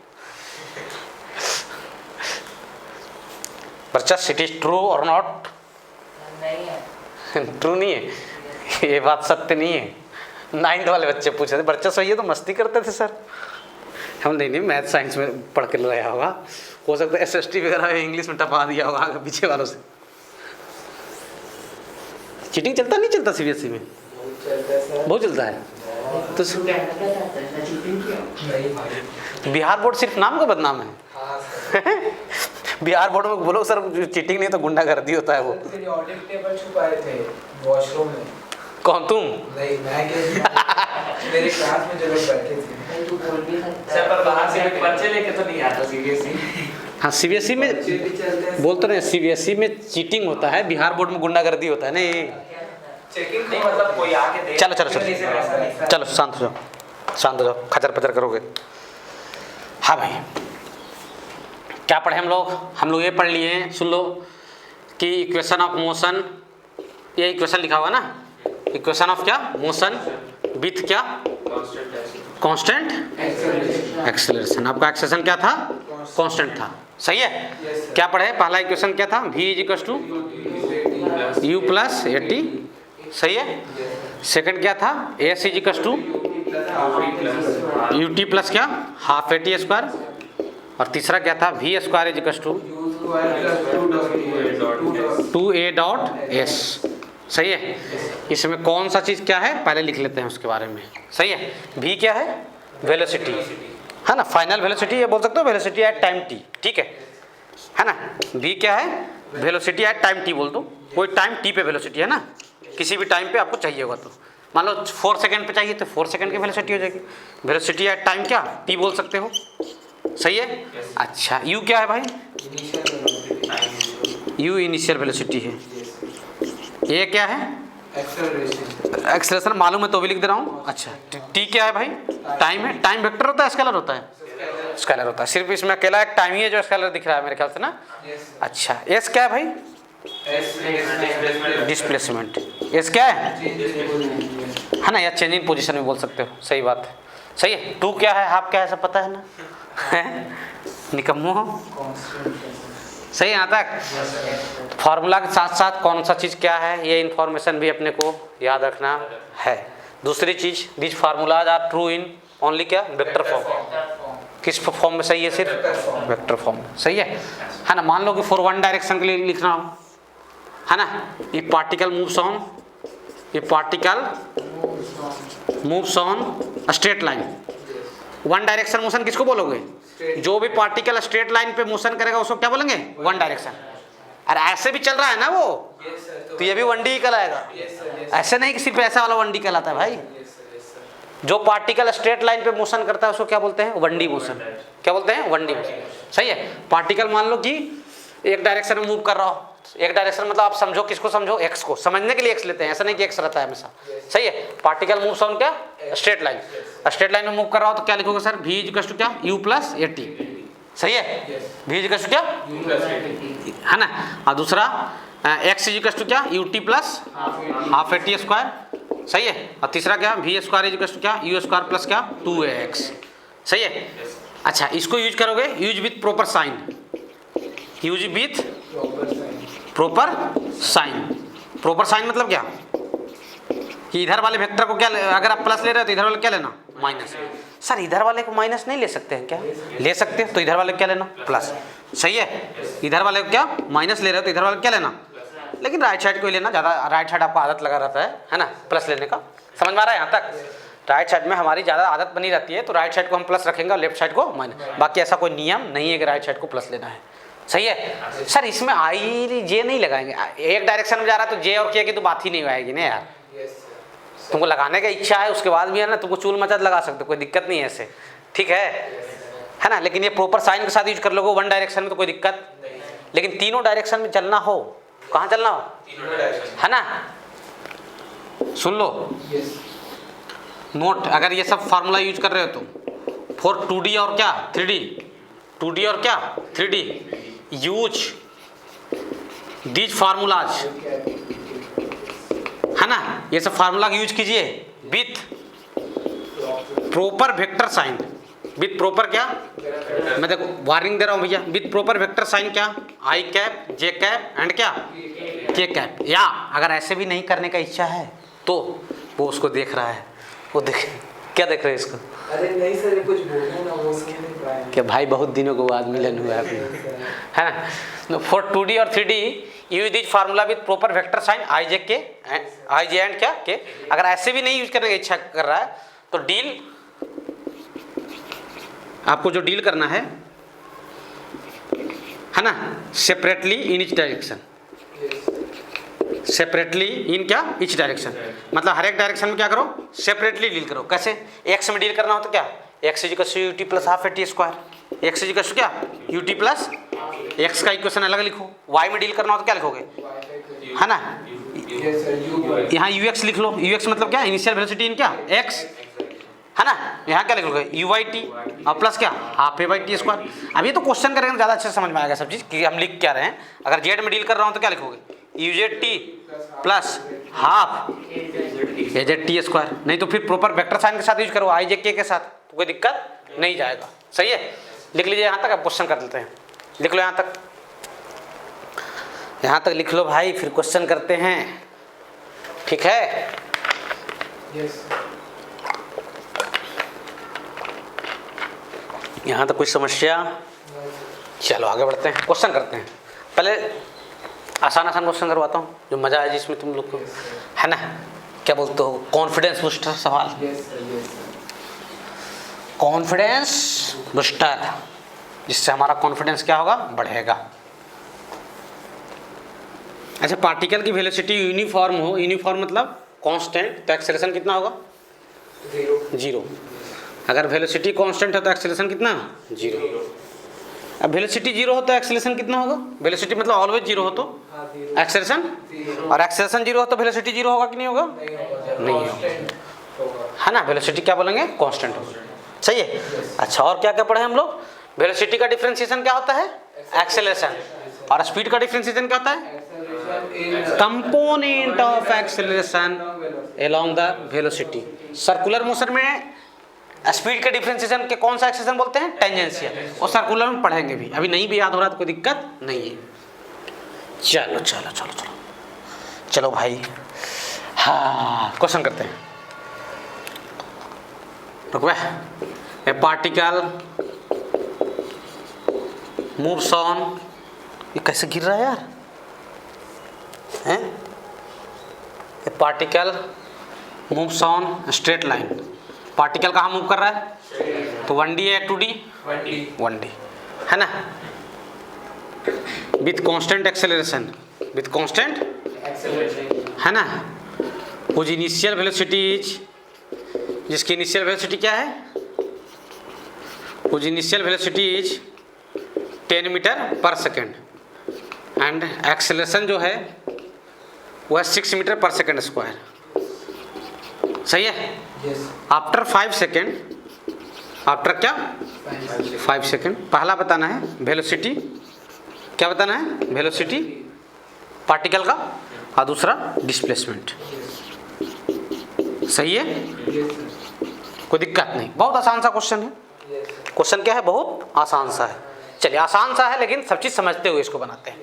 Speaker 1: वर्चस इट इज ट्रू और नॉट?
Speaker 3: नहीं है,
Speaker 1: ट्रू नहीं है, ये बात सत्य नहीं है। 9th वाले बच्चे पूछ रहे थे वर्चस भैया तो मस्ती करते थे सर। हम नहीं मैथ साइंस में पढ़ के लाया होगा, हो सकता है SST वगैरह इंग्लिश में टपा दिया होगा आगे पीछे वालों से। चीटिंग चलता नहीं चलता CBSE में?
Speaker 2: बहुत चलता है सर.
Speaker 1: बहुत चलता है। तो
Speaker 3: तू कहना क्या चाहता है, मैं चीटिंग किया?
Speaker 2: नहीं भाई.
Speaker 1: बिहार बोर्ड सिर्फ नाम का बदनाम है।
Speaker 2: हाँ सर.
Speaker 1: बिहार बोर्ड में बोलो सर चीटिंग नहीं तो गुंडागर्दी होता है वो।
Speaker 2: तेरी ऑडिट टेबल छुपाए थे वॉशरूम में.
Speaker 1: कौन तुम?
Speaker 2: नहीं, मैं मेरे क्लास में जो लोग बैठे थे.
Speaker 3: नहीं, तू बोल भी सकता
Speaker 4: सर
Speaker 3: है।
Speaker 4: पर बाहर से पर्चे लेके तो नहीं आता सीरियसली।
Speaker 1: हाँ CBSE में
Speaker 2: बच्चे भी चलते हैं.
Speaker 1: बोलते रहे, CBSE में चीटिंग होता है, बिहार बोर्ड में गुंडागर्दी होता है ना ये।
Speaker 2: चेकिंग
Speaker 4: नहीं मतलब कोई आके दे।
Speaker 1: चलो चलो
Speaker 4: नहीं, सर, ऐसा नहीं।
Speaker 1: चलो चलो शांत हो जाओ, शांत हो जाओ, खचर पचर करोगे। हाँ भाई, क्या पढ़े हम लोग ये पढ़ लिए हैं, सुन लो कि इक्वेशन ऑफ मोशन, ये इक्वेशन लिखा हुआ ना, इक्वेशन ऑफ क्या मोशन विथ क्या कांस्टेंट एक्सेलरेशन। आपका एक्सेलरेशन क्या था? कांस्टेंट था। सही है?
Speaker 2: Yes, sir.
Speaker 1: क्या पढ़े? पहला इक्वेशन क्या था? v is equal to u plus 80। सही है? सेकंड क्या था? s is equal to ut plus क्या हाफ 80 स्क्वायर। और तीसरा क्या था? v square is equal to 2a dot s। सही है? इसमें कौन सा चीज़ क्या है पहले लिख लेते हैं उसके बारे में। सही है? v क्या है? वेलोसिटी है ना, फाइनल वेलोसिटी ये बोल सकते हो, वेलोसिटी एट टाइम t। ठीक है ना? v क्या है? वेलोसिटी एट टाइम t बोल दो, कोई टाइम t पे वेलोसिटी है ना, किसी भी टाइम पे आपको चाहिए होगा, तो मान लो 4 सेकंड पे चाहिए तो 4 सेकंड की वेलोसिटी हो जाएगी। वेलोसिटी एट टाइम क्या t बोल सकते हो। सही है? अच्छा, u क्या है भाई? u इनिशियल वेलोसिटी है। ये क्या है?
Speaker 2: एक्सेलरेशन.
Speaker 1: एक्सेलरेशन मालूम है तो भी लिख दे रहा हूँ। अच्छा, t क्या है भाई? टाइम है। टाइम वेक्टर होता है स्केलर होता है? स्केलर होता है। सिर्फ इसमें अकेला एक टाइम ही है जो स्केलर दिख रहा है मेरे ख्याल से ना। अच्छा, s क्या है भाई? डिस्प्लेसमेंट। s क्या है ना, या चेंज इन पोजीशन में बोल सकते हो। सही बात है। सही है? 2 क्या है, हाफ क्या है, सब पता है ना। निकम्मो हो। सही है यहाँ तक? फार्मूला के साथ साथ कौन सा चीज़ क्या है ये इन्फॉर्मेशन भी अपने को याद रखना है। दूसरी चीज़, this formulas are true in only क्या वेक्टर फॉर्म। किस फॉर्म में सही है? सिर्फ वेक्टर फॉर्म। सही है ना? मान लो कि फॉर वन डायरेक्शन के लिए लिखना हो, है ना, ये पार्टिकल मूव्स ऑन, ये particle moves on straight line. One direction motion किसको बोलोगे? जो भी पार्टिकल स्ट्रेट लाइन पे मोशन करेगा उसको क्या बोलेंगे? One direction. अरे ऐसे भी चल रहा है ना वो,
Speaker 2: Yes, sir.
Speaker 1: तो ये भी 1D ही कहलाएगा।
Speaker 2: Yes, sir. Yes,
Speaker 1: ऐसे नहीं कि सिर्फ ऐसा वाला 1D कहलाता है भाई।
Speaker 2: yes, sir. Yes, sir.
Speaker 1: जो पार्टिकल स्ट्रेट लाइन पे मोशन करता है उसको क्या बोलते हैं? 1D motion. क्या बोलते हैं? 1D motion. सही है। पार्टिकल मान लो कि एक डायरेक्शन में मूव कर रहा हो, एक डायरेक्शन मतलब आप समझो, किसको समझो? एक्स को। समझने के लिए एक्स लेते हैं, ऐसा नहीं कि एक्स रहता है हमेशा। सही है। पार्टिकल मूव्स ऑन क्या? Straight line. स्ट्रेट लाइन में मूव कर रहा हो तो क्या लिखोगे सर? v इक्वल्स टू क्या? u plus a T. सही है। v इक्वल्स टू क्या? है ना। और दूसरा x इक्वल्स टू क्या? ut plus half a t square. सही है। और तीसरा क्या? v स्क्वायर इक्वल्स टू क्या? u स्क्वायर प्लस क्या? 2ax। सही है। अच्छा, इसको यूज करोगे, यूज विथ प्रॉपर साइन। यूज विथ
Speaker 2: Proper sign.
Speaker 1: Proper sign. Proper sign मतलब क्या? कि इधर वाले वेक्टर को क्या अगर आप प्लस ले रहे हो तो इधर वाले क्या लेना? माइनस। सर इधर वाले को माइनस नहीं ले सकते हैं क्या? ले सकते हैं। तो इधर वाले क्या लेना? प्लस। सही है। इधर वाले को क्या माइनस ले रहे हो तो इधर वाले क्या लेना? लेकिन राइट साइड को ही लेना, ज़्यादा राइट साइड आपको आदत लगा रहता है ना प्लस लेने का। समझ में आ रहा है यहाँ तक? राइट साइड में हमारी ज़्यादा आदत बनी रहती है, तो राइट साइड को हम प्लस रखेंगे और लेफ्ट साइड को माइनस। बाकी ऐसा कोई नियम नहीं है कि राइट साइड को प्लस लेना है। सही है। सर इसमें आई जे नहीं लगाएंगे, एक डायरेक्शन में जा रहा है तो जे और के की तो बात ही नहीं आएगी ना यार।
Speaker 2: Yes, sir.
Speaker 1: तुमको लगाने का इच्छा है उसके बाद भी है ना, तुमको चूल मचाद लगा सकते हो, कोई दिक्कत नहीं है ऐसे। ठीक है ना। लेकिन ये प्रॉपर साइन के साथ यूज कर लोगे वन डायरेक्शन में तो कोई दिक्कत, लेकिन तीनों डायरेक्शन में चलना हो, कहाँ चलना हो? है ना। सुन लो
Speaker 2: Yes.
Speaker 1: नोट, अगर ये सब फार्मूला यूज कर रहे हो तुम फॉर 2D और क्या 3D, 2D और क्या 3D, यूज दीज फार्मूलाज। है ना। ये सब फार्मूला यूज कीजिए with proper vector sign. With proper क्या? मैं देखो वार्निंग दे रहा हूं भैया। विथ प्रॉपर वेक्टर साइन क्या? आई कैप, जे कैप एंड क्या? के कैप। या अगर ऐसे भी नहीं करने का इच्छा है तो वो उसको देख रहा है, वो देख क्या देख रहे हैं इसको?
Speaker 2: अरे नहीं सर, ये कुछ बोलो ना, वो समझ नहीं पाएंगे।
Speaker 1: कि भाई बहुत दिनों के बाद मिलन हुआ है अपने, है ना। फॉर 2D और 3D use this formula with proper vector sign i j and क्या के। अगर ऐसे भी नहीं यूज करने की इच्छा कर रहा है तो डील, आपको जो डील करना है ना, separately in each direction. Separately in क्या? Each direction. मतलब हर एक डायरेक्शन में क्या करो? सेपरेटली डील करो। कैसे? एक्स में डील करना हो तो क्या? X equals to u t plus half a t square. X equals to क्या? यूटी प्लस, एक्स का इक्वेशन अलग लिखो। वाई में डील करना हो तो क्या लिखोगे? है ना।
Speaker 2: Yes, sir. U.
Speaker 1: यहाँ यू एक्स लिख लो। यू एक्स मतलब क्या? इनिशियल वेलोसिटी इन क्या? एक्स। है ना। यहाँ क्या लिखोगे? यू वाई टी और प्लस क्या? Half A by T square. अब ये तो क्वेश्चन करेंगे ज़्यादा अच्छे से समझ में आएगा सब चीज़ कि हम लिख क्या रहे हैं। अगर जेड में डील कर रहा हूँ तो क्या लिखोगे? You Z T plus half A Z T square. नहीं तो फिर प्रॉपर वेक्टर साइन के साथ यूज करो, आई जे के साथ, तो कोई दिक्कत नहीं जाएगा। सही है। लिख लीजिए यहाँ तक। अब क्वेश्चन कर लेते हैं। लिख लो यहाँ तक, यहाँ तक लिख लो भाई, फिर क्वेश्चन करते हैं। ठीक है।
Speaker 2: Yes.
Speaker 1: यहाँ तक कोई समस्या? चलो आगे बढ़ते हैं, क्वेश्चन करते हैं। पहले आसान आसान क्वेश्चन करवाता हूँ जो मज़ा आए जिसमें तुम लोग को, है ना। क्या बोलते हो? कॉन्फिडेंस बूस्टर सवाल।
Speaker 2: Yes, sir. Yes, sir.
Speaker 1: Confidence booster, जिससे हमारा कॉन्फिडेंस क्या होगा? बढ़ेगा। अच्छा, पार्टिकल की वेलोसिटी यूनिफॉर्म हो, यूनिफॉर्म मतलब कांस्टेंट, तो एक्सेलरेशन कितना होगा? 0। अगर वेलोसिटी कांस्टेंट है तो एक्सेलरेशन कितना? 0। अब वेलोसिटी 0 हो तो एक्सेलरेशन कितना होगा? वेलोसिटी मतलब ऑलवेज 0 हो तो
Speaker 2: हाँ, zero.
Speaker 1: एक्सेलरेशन, और एक्सेलरेशन 0 हो तो वेलोसिटी 0 होगा कि नहीं होगा? नहीं होगा।
Speaker 2: Constant होगा.
Speaker 1: है ना। वेलोसिटी क्या बोलेंगे? कांस्टेंट होगा। सही है। अच्छा, और क्या क्या पढ़े हम लोग? वेलोसिटी का डिफरेंशिएशन क्या होता है? एक्सेलरेशन। और स्पीड का डिफरेंशिएशन क्या होता है?
Speaker 2: Acceleration in
Speaker 1: component of acceleration along the velocity. Circular motion में स्पीड के डिफरेंशिएशन के कौन सा एक्सेलरेशन बोलते हैं? टेंजेंशियल। और सर्कुलर में पढ़ेंगे भी, अभी नहीं भी याद हो रहा तो कोई दिक्कत नहीं है। चलो चलो चलो चलो चलो भाई, हाँ क्वेश्चन करते हैं। रुको, ए पार्टिकल मूव्स ऑन, ये कैसे गिर रहा है यार? हैं? ए particle moves on straight line. Particle कहाँ मूव कर रहा है? तो 1D है 2D? 1D है ना। With constant acceleration, with constant है ना, कुछ इनिशियल वेलोसिटी इज, जिसकी इनिशियल वेलोसिटी क्या है, कुछ initial velocity is 10 metre per second and acceleration जो है वह 6 मीटर पर सेकेंड स्क्वायर। सही है। आफ्टर 5 सेकेंड, आफ्टर क्या 5 सेकेंड, पहला बताना है वेलोसिटी, क्या बताना है, वेलोसिटी पार्टिकल का, और दूसरा डिस्प्लेसमेंट। सही है, कोई दिक्कत नहीं, बहुत आसान सा क्वेश्चन है। क्वेश्चन क्या है, बहुत आसान सा है। चलिए आसान सा है लेकिन सब चीज समझते हुए इसको बनाते हैं।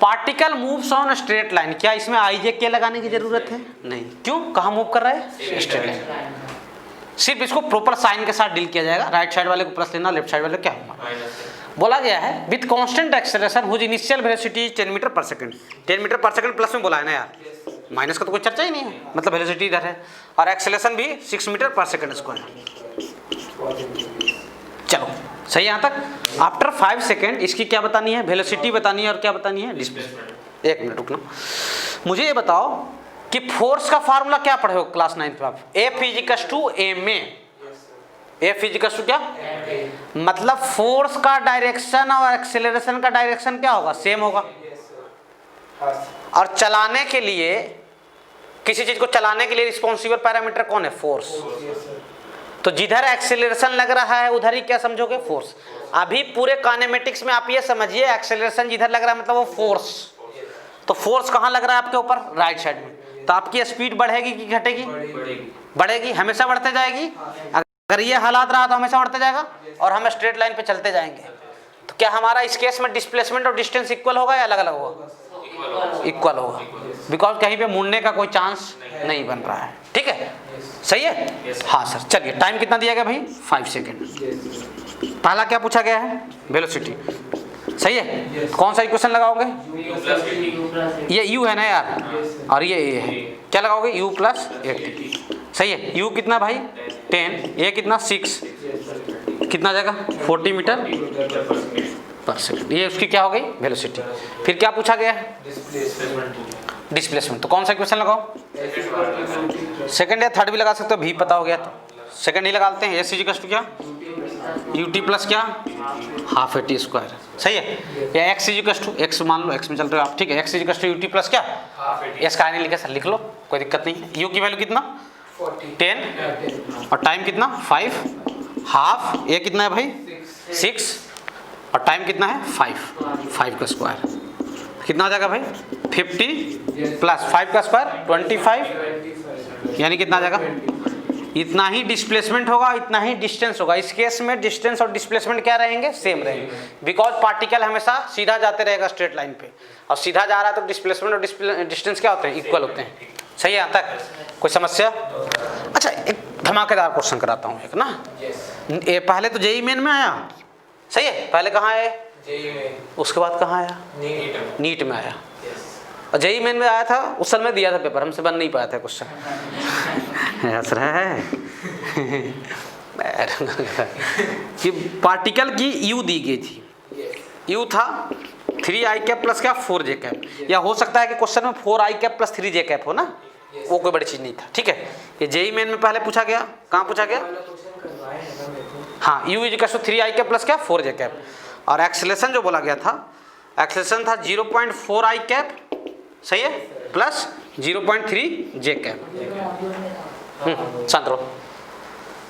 Speaker 1: Particle moves on straight line, क्या इसमें आई जे के लगाने की जरूरत है, नहीं। क्यों, कहाँ मूव कर रहा है, स्ट्रेट लाइन। सिर्फ इसको प्रॉपर साइन के साथ डील किया जाएगा, राइट साइड वाले को प्लस लेना, लेफ्ट साइड वाले क्या होगा। बोला गया है with constant acceleration whose initial velocity 10 metre per second. 10 metre per second plus में बोला है ना यार, माइनस का तो कोई चर्चा ही नहीं है, मतलब वेलोसिटी इधर है, और एक्सेलरेशन भी 6 मीटर पर सेकंड स्क्वायर। चलो सही यहाँ तक। आफ्टर 5 सेकेंड इसकी क्या बतानी है, वेलोसिटी बतानी है और क्या बतानी है, डिस्प्लेसमेंट। एक मिनट रुकना, मुझे ये बताओ कि फोर्स का फार्मूला क्या पढ़े हो क्लास 9 में आप, F equals to m a. F equals to क्या, मतलब फोर्स का डायरेक्शन और एक्सेलरेशन का डायरेक्शन क्या होगा, सेम होगा। और चलाने के लिए, किसी चीज को चलाने के लिए रिस्पॉन्सिबल पैरामीटर कौन है, फोर्स। तो जिधर एक्सेलरेशन लग रहा है उधर ही क्या समझोगे, फोर्स। अभी पूरे काइनेमेटिक्स में आप ये समझिए, एक्सेलरेशन जिधर लग रहा है मतलब वो फोर्स। तो फोर्स कहाँ लग रहा है आपके ऊपर, राइट साइड में। तो आपकी स्पीड बढ़ेगी कि घटेगी, बढ़ेगी, हमेशा बढ़ते जाएगी। अगर ये हालात रहा तो हमेशा बढ़ते जाएगा और हम स्ट्रेट लाइन पे चलते जाएंगे। तो क्या हमारा इस केस में डिस्प्लेसमेंट और डिस्टेंस इक्वल होगा या अलग अलग होगा, इक्वल होगा, बिकॉज कहीं पे मुड़ने का कोई चांस नहीं बन रहा है। ठीक है, सही है। हाँ सर, चलिए टाइम कितना दिया गया भाई, 5 सेकेंड। पहला क्या पूछा गया है, वेलोसिटी। सही है, कौन सा इक्वेशन लगाओगे, ये u है ना यार, और ये a है, क्या लगाओगे, u प्लस 80। सही है, u कितना भाई 10, a कितना 6, कितना जाएगा 40 मीटर पर सेकेंड। ये उसकी क्या हो गई, वेलोसिटी। फिर क्या पूछा गया है, डिस्प्लेसमेंट। तो कौन सा इक्वेशन लगाओ, सेकंड या थर्ड भी लगा सकते हो, भी पता हो गया तो सेकंड ही लगाते हैं। एस इजिकल्स टू क्या, यूटी प्लस क्या, हाफ ए टी स्क्वायर। सही है, या एक्स इजिकल्स टू, एक्स मान लो, एक्स में चल रहे हो आप, ठीक है, x equals to u t plus क्या, एस का नहीं लिखा सर, लिख लो कोई दिक्कत नहीं है। यू की वैल्यू कितना 10 और टाइम कितना 5, हाफ ए कितना है भाई 6 और टाइम कितना है 5 का स्क्वायर कितना आ जाएगा भाई 50 प्लस 5 का स्क्वायर 25, यानी कितना आ जाएगा, इतना ही डिस्प्लेसमेंट होगा, इतना ही डिस्टेंस होगा। इस केस में डिस्टेंस और डिस्प्लेसमेंट क्या रहेंगे, सेम रहेंगे, बिकॉज पार्टिकल हमेशा सीधा जाते रहेगा स्ट्रेट लाइन पे, और सीधा जा रहा है तो डिस्प्लेसमेंट और डिस्टेंस क्या होते हैं, इक्वल होते हैं। सही है यहाँ तक, कोई समस्या। अच्छा एक धमाकेदार क्वेश्चन कराता हूँ एक ना, ये पहले तो जेईई मेन में आया, सही है, पहले कहाँ आया, उसके बाद कहाँ आया, नीट में आया, और जेईई मेन में आया था, उस साल में दिया था पेपर, हमसे बन नहीं पाया था क्वेश्चन। हंस रहा है कि पार्टिकल की यू दी गई थी, यू था 3i कैप प्लस क्या 4j कैप, या हो सकता है कि क्वेश्चन में 4i cap plus 3j cap हो ना, वो कोई बड़ी चीज नहीं था। ठीक है, ये जेईई मेन में पहले पूछा गया, कहाँ पूछा गया, हाँ, u is equal to 3i cap plus क्या 4j कैप, और एक्सेलरेशन जो बोला गया था, एक्सेलरेशन था 0.4i कैप, सही है, प्लस 0.3j कैप। शांत रहो,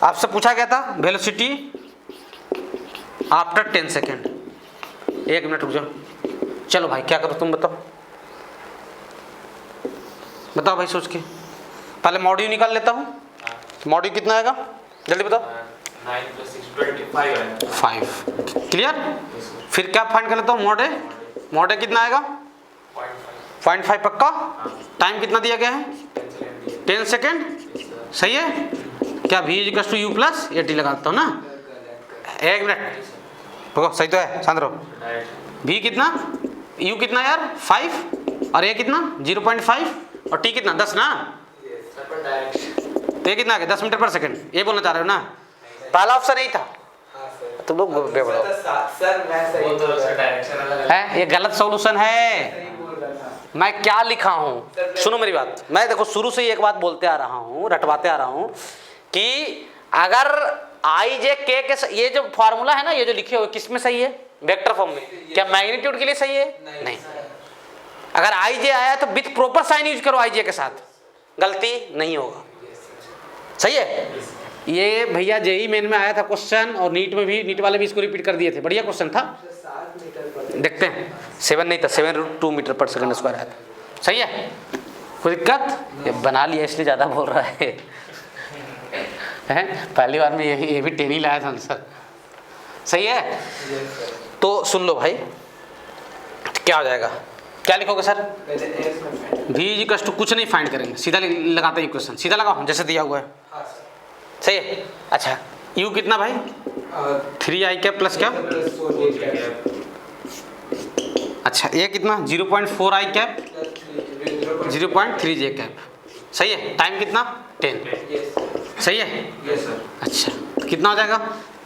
Speaker 1: आपसे पूछा गया था वेलोसिटी आफ्टर 10 सेकेंड। एक मिनट रुक जाओ, चलो भाई क्या करो तुम बताओ, बताओ भाई सोच के, पहले मॉड्यूल निकाल लेता हूँ, मॉड्यूल कितना आएगा जल्दी बताओ,
Speaker 4: 9 + 6 =
Speaker 1: 5 क्लियर। फिर क्या फाइंड कर लेता हूँ, मोडे कितना आएगा 0.5 पक्का, टाइम कितना दिया गया है 10 सेकेंड, सही है, क्या v equal to u plus 80 लगाता हूँ ना, एक मिनट रुको, सही तो है, शांत रहो, v कितना, u कितना यार 5 और a कितना 0.5 और t कितना 10 ना, तो ये कितना आ गया 10 मीटर पर सेकेंड, ये बोलना चाह रहे हो ना, पहला ऑप्शन यही था,
Speaker 2: हाँ सर।
Speaker 1: तुम लोग बेवड़ो
Speaker 2: सर मैं सही
Speaker 4: वो तो
Speaker 2: बोल
Speaker 4: उसका
Speaker 2: रहा था।
Speaker 4: डायरेक्शन अलग
Speaker 1: है, ये गलत सॉल्यूशन है।
Speaker 2: सही बोल रहा था।
Speaker 1: मैं क्या लिखा हूं, सुनो मेरी बात। मैं देखो शुरू से ही एक बात बोलते आ रहा हूं, रटवाते आ रहा हूं कि अगर आई जे के ये जो फॉर्मूला है ना, ये जो लिखे हुए किस में सही है, वेक्टर फॉर्म में, क्या मैग्नीट्यूड के लिए सही है? नहीं। अगर आई जे आया तो विथ प्रॉपर साइन यूज करो आई जे के साथ, गलती नहीं होगा। सही है। ये भैया जेई मेन में आया था क्वेश्चन, और नीट में भी, नीट वाले भी इसको रिपीट कर दिए थे, बढ़िया क्वेश्चन था।
Speaker 2: 7 मीटर पर
Speaker 1: देखते हैं, 7 नहीं था, 7√2 मीटर पर सेकंड स्क्वायर आया था। सही है, कोई दिक्कत? ये बना लिया इसलिए ज़्यादा बोल रहा है। पहली बार में ये भी 10 ही लाया था आंसर। सही है। तो सुन लो भाई, क्या हो जाएगा, क्या लिखोगे सर?
Speaker 2: पहले एक्स में फाइंड।
Speaker 1: v इक्वल्स टू कुछ नहीं फाइंड करेंगे, सीधा लगाते हैं इक्वेशन, सीधा लगाओ जैसे दिया हुआ है।
Speaker 2: हाँ सर।
Speaker 1: सही है। अच्छा u कितना भाई? 3i कैप प्लस क्या?
Speaker 2: प्लस 4j कैप
Speaker 1: अच्छा a कितना? 0.4i cap
Speaker 2: plus
Speaker 1: 0.3j cap. सही है। टाइम कितना? 10।
Speaker 2: यस
Speaker 1: सही है।
Speaker 2: Yes sir.
Speaker 1: अच्छा तो कितना हो जाएगा?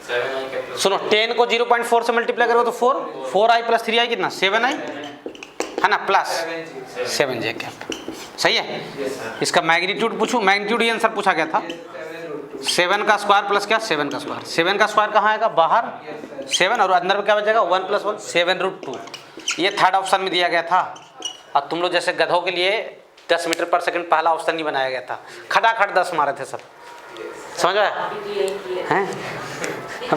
Speaker 4: 7i के प्लस
Speaker 1: सुनो, 10 को 0.4 से मल्टीप्लाई करोगे तो 4i प्लस 3i कितना? 7i है ना, प्लस 7j कैप। सही है।
Speaker 2: Yes sir.
Speaker 1: इसका मैग्नीट्यूड पूछूं? मैग्नीट्यूड ही आंसर पूछा गया था। 7 का स्क्वायर प्लस क्या? 7 का स्क्वायर। 7 का स्क्वायर कहाँ आएगा? बाहर 7, और अंदर में क्या बचेगा? 1 + 1 7√2। ये थर्ड ऑप्शन में दिया गया था, और तुम लोग जैसे गधों के लिए 10 मीटर पर सेकंड पहला ऑप्शन नहीं बनाया गया था, खटाखट 10 मारे थे सब। समझ में आया?
Speaker 3: अभी तो यही किया।
Speaker 1: हैं?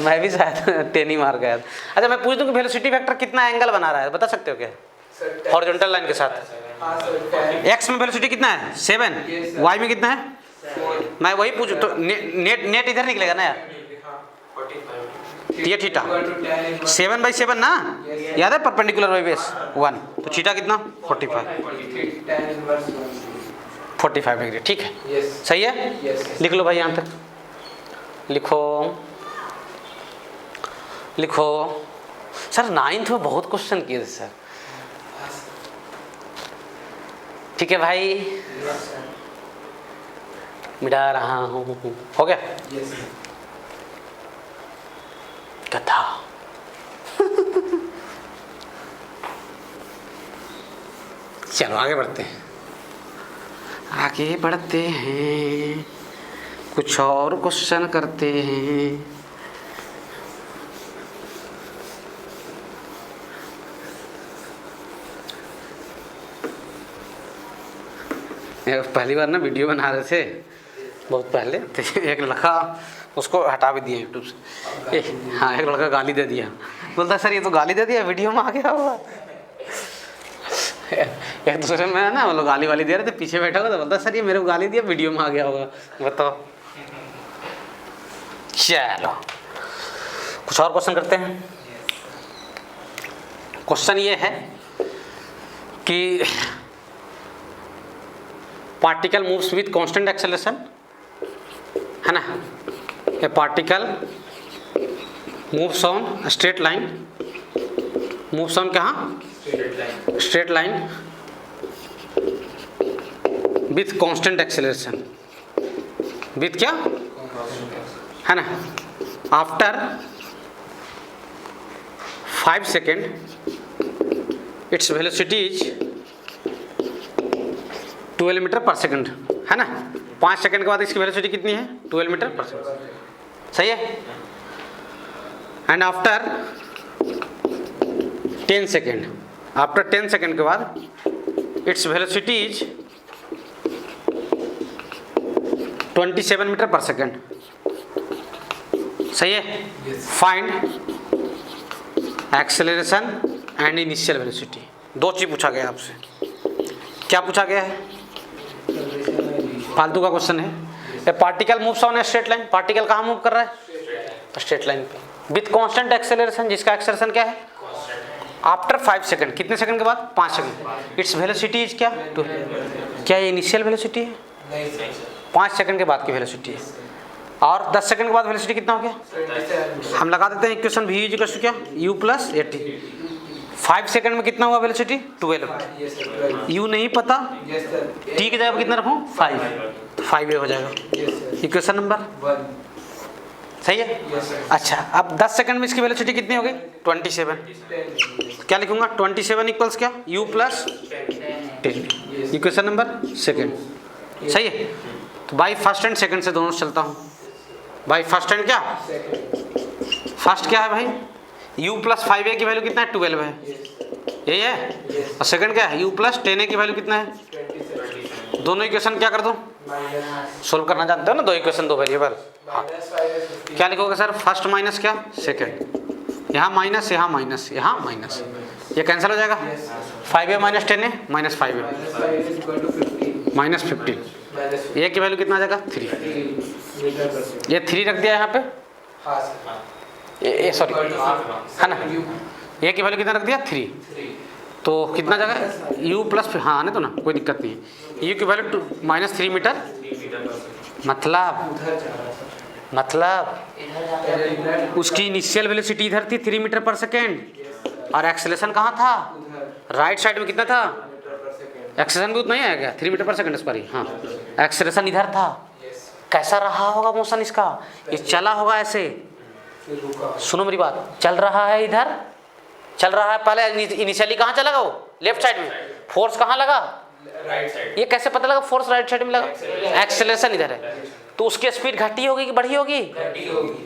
Speaker 1: मैं भी शायद 10 ही मार गया। अच्छा मैं पूछ दूं कि वेलोसिटी वेक्टर कितना एंगल बना रहा है, बता सकते हो क्या?
Speaker 2: सर
Speaker 1: हॉरिजॉन्टल लाइन के साथ।
Speaker 2: हाँ सर।
Speaker 1: एक्स में वेलोसिटी कितना है? 7।
Speaker 2: Yes, sir.
Speaker 1: वाई में कितना है? मैं वही पूछूं तो नेट इधर निकलेगा ना यार,
Speaker 4: 45
Speaker 1: ये थीटा 7/7 ना, याद है, परपेंडिकुलर बाई बेस 1, तो थीटा कितना? 45 डिग्री। ठीक है,
Speaker 2: यस
Speaker 1: सही है।
Speaker 2: यस
Speaker 1: लिख लो भाई, यहाँ तक लिखो। सर 9th में बहुत क्वेश्चन किए थे सर। ठीक है भाई, मिटा रहा हूँ। हो गया
Speaker 2: यस
Speaker 1: कथा। चलो आगे बढ़ते हैं, आगे बढ़ते हैं, कुछ और क्वेश्चन करते हैं। पहली बार ना वीडियो बना रहे थे बहुत पहले, तो एक लड़का, उसको हटा भी दिया यूट्यूब से। हाँ, एक लड़का गाली दे दिया, बोलता सर ये तो गाली दे दिया, वीडियो में आ गया होगा। एक दूसरे में ना वो लोग गाली वाली दे रहे थे, पीछे बैठा हुआ तो बोलता सर ये मेरे को गाली दिया, वीडियो में आ गया होगा। बताओ। चलो कुछ और क्वेश्चन करते हैं। क्वेश्चन ये है कि particle moves with constant acceleration, है ना। A particle moves on straight line, moves on कहाँ? Straight line with constant acceleration, with क्या है ना, after 5 second its velocity is 12 metre per second, है ना। 5 सेकंड के बाद इसकी वेलोसिटी कितनी है? 12 मीटर पर सेकंड। सही है। And after 10 second, after 10 second के बाद it's velocity is 27 metre per second. सही है। Find acceleration and initial velocity. दो चीज पूछा गया आपसे। क्या पूछा गया है? फालतू का क्वेश्चन है। ए particle moves on a straight line, particle कहाँ मूव कर रहा है? स्ट्रेट लाइन पे विथ कांस्टेंट एक्सेलरेशन, जिसका एक्सेलरेशन क्या है? After 5 second. कितने सेकंड के बाद? 5 सेकंड। इट्स वेलोसिटी इज क्या? 2। क्या ये इनिशियल वेलोसिटी है? 5 सेकंड के बाद की वेलोसिटी है। और 10 सेकंड के बाद वेलोसिटी कितना हो गया? हम लगा देते हैं इक्वेशन v इक्वल्स टू क्या? u plus 80। 5 सेकंड में कितना हुआ वेलोसिटी? 12। u नहीं पता, t की जगह पर कितना रखूं? 5, तो 5a हो जाएगा इक्वेशन नंबर। सही है। अच्छा, अब 10 सेकंड में इसकी वेलोसिटी कितनी होगी? 27। क्या लिखूंगा? 27 इक्वल्स क्या? u plus 10। Equation number second, सही है। तो बाई फर्स्ट एंड सेकंड से दोनों चलता हूँ। बाई फर्स्ट एंड क्या? फर्स्ट क्या है भाई? u प्लस 5a की वैल्यू कितना है? 12 है, यही है। और सेकंड क्या है? u प्लस 10a की वैल्यू कितना है? दोनों इक्वेशन क्या कर दूँ? सोल्व करना जानते हो ना, दो इक्वेशन दो वेरिएबल। हाँ, क्या लिखोगे सर? फर्स्ट माइनस क्या? सेकंड। यहाँ माइनस, यहाँ माइनस, यहाँ माइनस, ये कैंसिल हो जाएगा। 5a minus 10a minus 5a minus 15। ए की वैल्यू कितना आ जाएगा? 3। ये 3 रख दिया यहाँ पे, सॉरी है ना, ए की वैल्यू कितना रख दिया? 3। तो कितना जाएगा? u प्लस, हाँ आने तो ना, कोई दिक्कत नहीं है। u की वैल्यू -3 मीटर, मतलब उसकी इनिशियल वेलोसिटी इधर थी 3 मीटर पर सेकेंड, और एक्सेलरेशन कहाँ था? राइट साइड में कितना था? एक्सेलरेशन भी उतना ही आएगा, 3 मीटर पर सेकेंड इस पर ही। हाँ, एक्सेलरेशन इधर था। कैसा रहा होगा मोशन इसका? ये चला होगा ऐसे, सुनो मेरी बात, चल रहा है इधर, चल रहा है। पहले इनिशियली कहाँ चला वो? लेफ्ट साइड में। फोर्स कहाँ लगा?
Speaker 4: Right side.
Speaker 1: ये कैसे पता लगा फोर्स राइट साइड में लगा? एक्सेलरेशन इधर है, तो उसकी स्पीड घटी होगी कि बढ़ी होगी?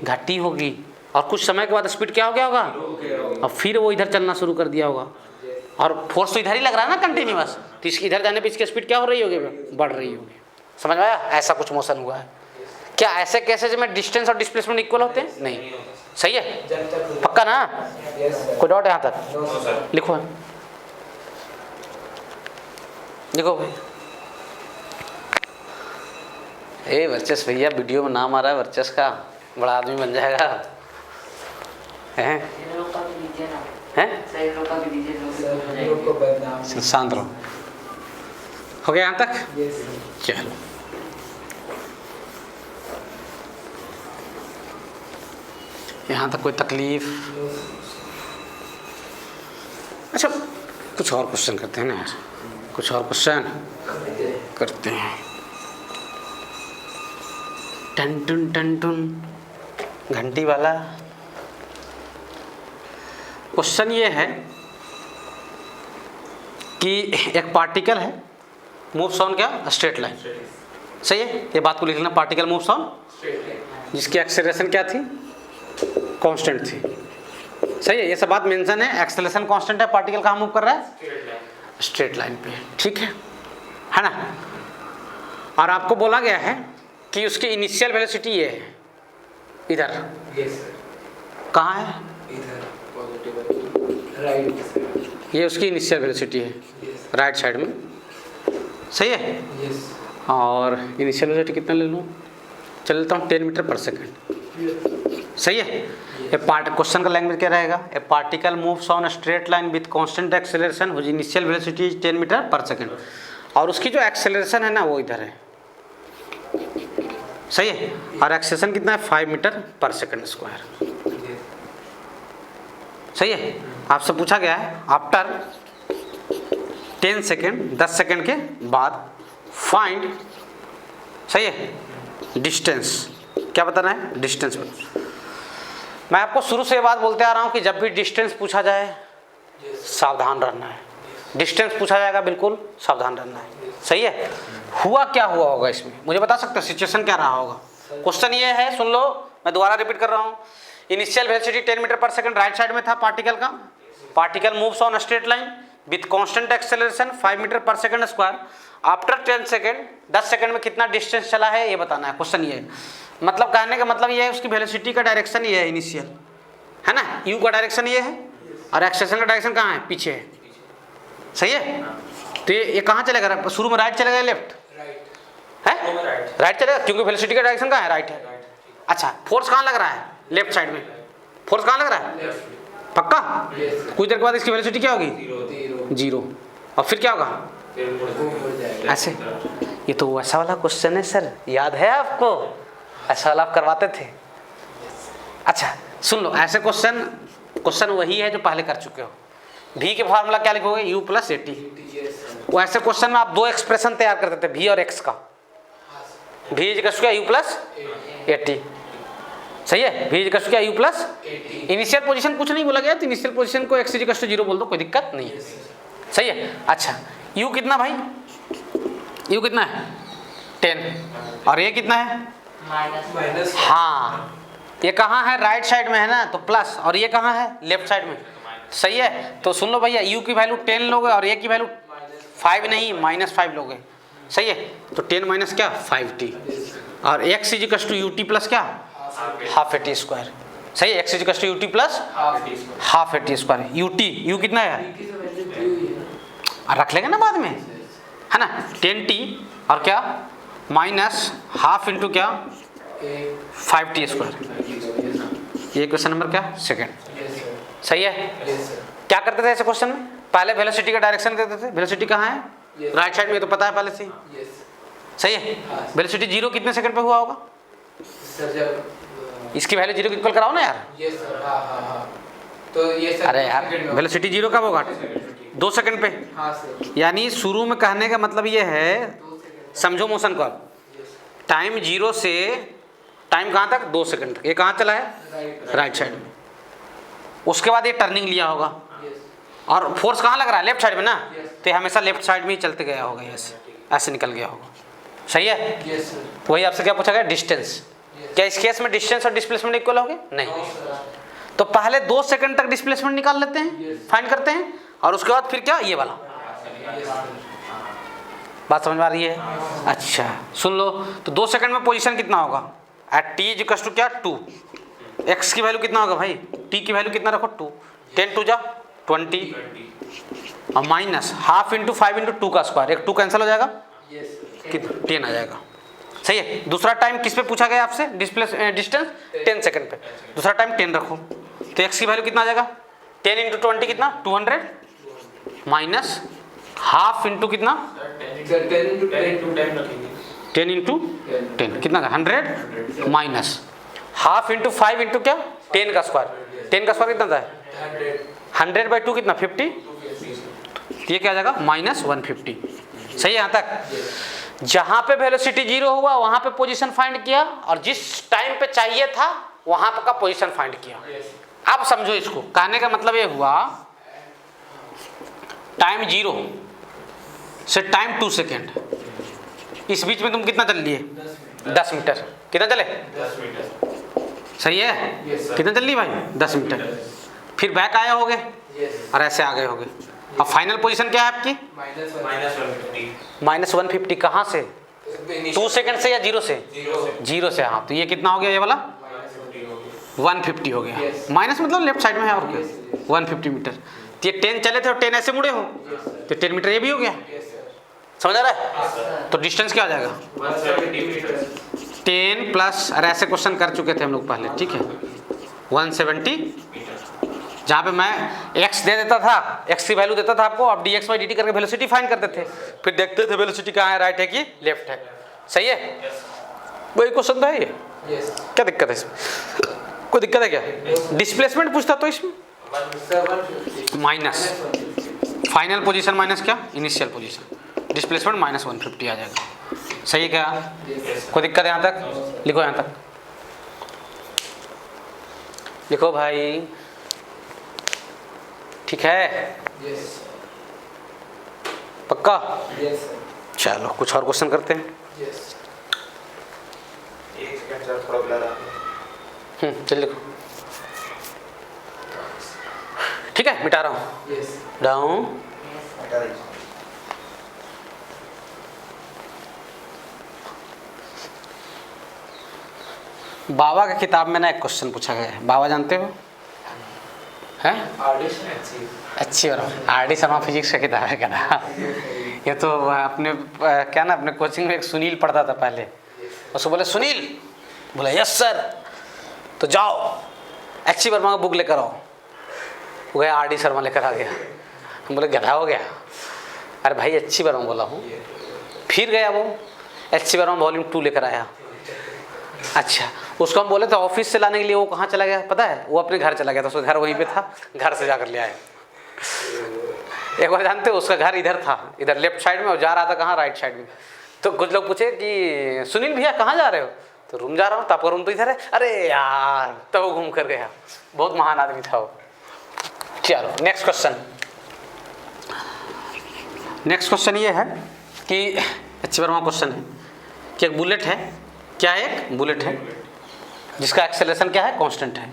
Speaker 1: घटी होगी। और कुछ समय के बाद स्पीड क्या हो गया होगा? और फिर वो इधर चलना शुरू कर दिया होगा, और फोर्स तो इधर ही लग रहा है ना कंटिन्यूअस, तो इसकी इधर जाने पे इसकी स्पीड क्या हो रही होगी? बढ़ रही होगी। समझ में आया? ऐसा कुछ मोशन हुआ है। क्या ऐसे केसेज में डिस्टेंस और डिस्प्लेसमेंट इक्वल होते हैं? नहीं। सही है, पक्का ना? कोई डाउट यहाँ तक? लिखो देखो भाई। ए वर्चस भैया, वीडियो में नाम आ रहा है वर्चस का, बड़ा आदमी बन जाएगा। हैं? शांत रहो। हो गया यहाँ तक? चलो, यहाँ तक कोई तकलीफ? अच्छा, कुछ और क्वेश्चन करते हैं ना यार, कुछ और क्वेश्चन करते हैं। टन टन टन टन घंटी वाला क्वेश्चन ये है कि एक पार्टिकल है, मूव्स ऑन क्या? Straight line. सही है, ये बात को लिख लेना, पार्टिकल मूव्स ऑन, जिसकी एक्सेलरेशन क्या थी? कांस्टेंट थी। सही है, ये सब बात मेंशन है। एक्सेलरेशन कांस्टेंट है, पार्टिकल कहाँ मूव कर रहा है? स्ट्रेट लाइन पे। ठीक है ना? और आपको बोला गया है कि उसकी इनिशियल वेलोसिटी ये है, इधर। कहाँ है? ये उसकी इनिशियल वेलोसिटी है, राइट साइड में। सही है। और इनिशियल वेलोसिटी कितना ले लूँ? चल लेता हूँ 10 मीटर पर सेकेंड। सही है। ए क्वेश्चन का लैंग्वेज क्या रहेगा? A particle moves on straight line with constant acceleration whose initial velocity 10 metre per second, और उसकी जो एक्सेलरेशन है ना वो इधर है। सही है। और एक्सेलरेशन कितना है? 5 मीटर पर सेकेंड स्क्वायर। सही है। आपसे पूछा गया है आफ्टर 10 सेकेंड, 10 सेकेंड के बाद फाइंड, सही है, डिस्टेंस। क्या बताना है? डिस्टेंस। मैं आपको शुरू से ये बात बोलते आ रहा हूँ कि जब भी डिस्टेंस पूछा जाए सावधान रहना है। डिस्टेंस पूछा जाएगा, बिल्कुल सावधान रहना है। सही है। हुआ क्या हुआ होगा इसमें, मुझे बता सकते हो? सिचुएशन क्या रहा होगा? क्वेश्चन ये है, सुन लो, मैं दोबारा रिपीट कर रहा हूँ। Initial velocity 10 metre per second right side में था पार्टिकल का। Particle moves on straight line with constant acceleration 5 metre per second square. After 10 second, 10 second में कितना डिस्टेंस चला है ये बताना है। क्वेश्चन ये है, मतलब कहने का मतलब ये है उसकी वेलोसिटी का डायरेक्शन ये है, इनिशियल है ना, यू का डायरेक्शन ये है, और एक्सेलरेशन का डायरेक्शन कहाँ है? पीछे है। सही है। तो ये कहाँ चलेगा? शुरू में राइट चलेगा, लेफ्ट है? राइट चलेगा, क्योंकि वेलोसिटी का डायरेक्शन कहाँ है? राइट है। अच्छा, फोर्स कहाँ लग रहा है? लेफ्ट साइड में। फोर्स कहाँ लग रहा है? पक्का? कुछ देर के बाद इसकी वेलोसिटी क्या होगी? 0। और फिर क्या होगा? ऐसे। ये तो वैसा वाला क्वेश्चन है सर, याद है आपको? ऐसा वाला आप करवाते थे। अच्छा सुन लो, ऐसे क्वेश्चन वही है जो पहले कर चुके हो। v के फार्मूला क्या लिखोगे? u plus a T. वो ऐसे क्वेश्चन में आप दो एक्सप्रेशन तैयार करते थे, v और x का। v इज क्या? u plus a T. सही है। v इक्वल टू क्या, u प्लस इनिशियल पोजीशन कुछ नहीं बोला गया, तो इनिशियल पोजीशन को x इक्वल टू 0 बोल दो, कोई दिक्कत नहीं है। सही है। अच्छा u कितना भाई, u कितना है 10 और ये कितना है
Speaker 3: माइनस
Speaker 1: हाँ, ये कहाँ है राइट साइड में है ना, तो प्लस, और ये कहाँ है लेफ्ट साइड में। सही है। तो सुन लो भैया, u की वैल्यू 10 लोगे और ये की वैल्यू 5 नहीं -5 लोगे। सही है। तो 10 माइनस क्या 5t और x equal to ut plus क्या हाफ at स्क्वायर। सही है। x equal to ut plus half at square. u कितना है रख लेंगे ना बाद में, है ना, 10t और क्या माइनस हाफ इंटू क्या 5t स्क्वायर। ये क्वेश्चन नंबर क्या सेकंड। सही है। क्या करते थे ऐसे क्वेश्चन में, पहले वेलोसिटी का डायरेक्शन देते थे। वेलोसिटी कहाँ है राइट साइड में, तो पता है पहले से ही। सही है। वेलोसिटी 0 कितने सेकंड पे हुआ होगा, इसकी वैल्यू 0 की इक्वल कराओ ना यार।
Speaker 2: तो ये सर
Speaker 1: अरे यार वेलोसिटी 0 कब होगा 2 सेकंड पे।
Speaker 2: हाँ सर।
Speaker 1: यानी शुरू में कहने का मतलब ये है, समझो मोशन को, टाइम 0 से टाइम कहाँ तक 2 सेकंड तक, ये कहाँ चला है राइट साइड में। उसके बाद ये टर्निंग लिया होगा और फोर्स कहाँ लग रहा है लेफ्ट साइड में ना, तो ये हमेशा लेफ्ट साइड में ही चलते गया होगा, ऐसे निकल गया होगा। सही है। वही आपसे क्या पूछा गया डिस्टेंस, क्या इस केस में डिस्टेंस और डिस्प्लेसमेंट इक्वल होंगे नहीं। तो पहले 2 सेकंड तक डिस्प्लेसमेंट निकाल लेते हैं, फाइंड करते हैं, और उसके बाद फिर क्या ये वाला। बात समझ में आ रही है। अच्छा सुन लो, तो 2 सेकंड में पोजीशन कितना होगा एट t इक्वल टू क्या 2, x की वैल्यू कितना होगा भाई, t की वैल्यू कितना रखो 2, 10 2 जा 20 और माइनस हाफ इंटू 5 इंटू 2 का स्क्वायर, एक 2 कैंसिल हो जाएगा, कितना 10 आ जाएगा। सही है। दूसरा टाइम किस पे पूछा गया आपसे, डिस्टेंस 10 सेकंड पे, दूसरा टाइम 10 रखो, तो x की वैल्यू कितना आ जाएगा 10 इंटू 20 कितना 200 माइनस हाफ इंटू कितना 10 इंटू 10 कितना 100 माइनस हाफ इंटू 5 इंटू क्या 10 का स्क्वायर, 10 का स्क्वायर कितना था 100/2 कितना 50, ये क्या आ जाएगा -150। सही है। यहाँ तक जहाँ पे वेलोसिटी 0 हुआ वहाँ पे पोजीशन फाइंड किया, और जिस टाइम पे चाहिए था वहाँ का पोजीशन फाइंड किया। अब समझो इसको, कहने का मतलब ये हुआ टाइम 0 से टाइम 2 सेकेंड, इस बीच में तुम कितना चल लिए 10 मीटर, कितना चले
Speaker 4: 10 मीटर।
Speaker 1: सही है। कितना चल लिए भाई 10 मीटर, फिर बैक आए होगे और ऐसे आ गए होगे। अब फाइनल पोजीशन क्या है आपकी -150। कहाँ से 2 सेकंड से या 0 से 0 से। हाँ तो ये कितना हो गया ये वाला 150 हो गया। माइनस मतलब लेफ्ट साइड में है और क्या 150 मीटर। तो ये 10 चले थे और 10 ऐसे मुड़े हो, तो 10 मीटर ये भी हो गया। समझ आ रहा है। तो डिस्टेंस क्या आ जाएगा 10 प्लस, अरे ऐसे क्वेश्चन कर चुके थे हम लोग पहले, ठीक है 170, जहाँ पे मैं x दे देता था, x की वैल्यू देता था आपको, आप dx/dt करके वेलोसिटी फाइंड करते थे, फिर देखते थे वेलोसिटी कहाँ है, राइट है कि लेफ्ट है। सही है। वही क्वेश्चन था ये। क्या दिक्कत है इसमें, कोई दिक्कत है क्या। डिस्प्लेसमेंट पूछता तो इसमें माइनस फाइनल पोजीशन माइनस क्या इनिशियल पोजीशन, डिस्प्लेसमेंट -150 आ जाएगा। सही है क्या, कोई दिक्कत है यहाँ तक, लिखो यहाँ तक लिखो भाई, ठीक है पक्का। चलो कुछ और क्वेश्चन करते हैं।
Speaker 4: एक सेकंड सर, थोड़ा ब्लर आ रहा है।
Speaker 1: चल लिखो, ठीक है मिटा रहा हूँ डाउन।
Speaker 4: हटा दीजिए।
Speaker 1: बाबा की किताब में ना एक क्वेश्चन पूछा गया है, बाबा जानते हो हैं, अच्छी और RD शर्मा फिजिक्स का किताब है क्या ना। ये तो अपने क्या ना अपने कोचिंग में एक सुनील पढ़ता था पहले, उसको बोले सुनील, बोला यस सर, तो जाओ अच्छी वर्मा का बुक लेकर आओ। वो गया RD शर्मा लेकर आ गया, हम बोले गधा हो गया, अरे भाई अच्छी वर्मा बोला हूँ। फिर गया वो अच्छी वर्मा वॉल्यूम 2 लेकर आया। अच्छा उसको हम बोले थे ऑफिस से लाने के लिए, वो कहाँ चला गया पता है, वो अपने घर चला गया था, उसका घर वहीं पे था, घर से जाकर ले आया। एक बार जानते हो उसका घर इधर था, इधर लेफ्ट साइड में, और जा रहा था कहाँ राइट साइड में। तो कुछ लोग पूछे कि सुनील भैया कहाँ जा रहे हो, तो रूम जा रहा हूँ, तो आपका रूम तो इधर है। अरे यार, तो वो घूम कर गया। बहुत महान आदमी था वो। चलो नेक्स्ट क्वेश्चन। नेक्स्ट क्वेश्चन ये है कि अच्छी वर्मा क्वेश्चन है कि एक बुलेट है। क्या है? एक बुलेट है जिसका एक्सेलरेशन क्या है? कांस्टेंट है।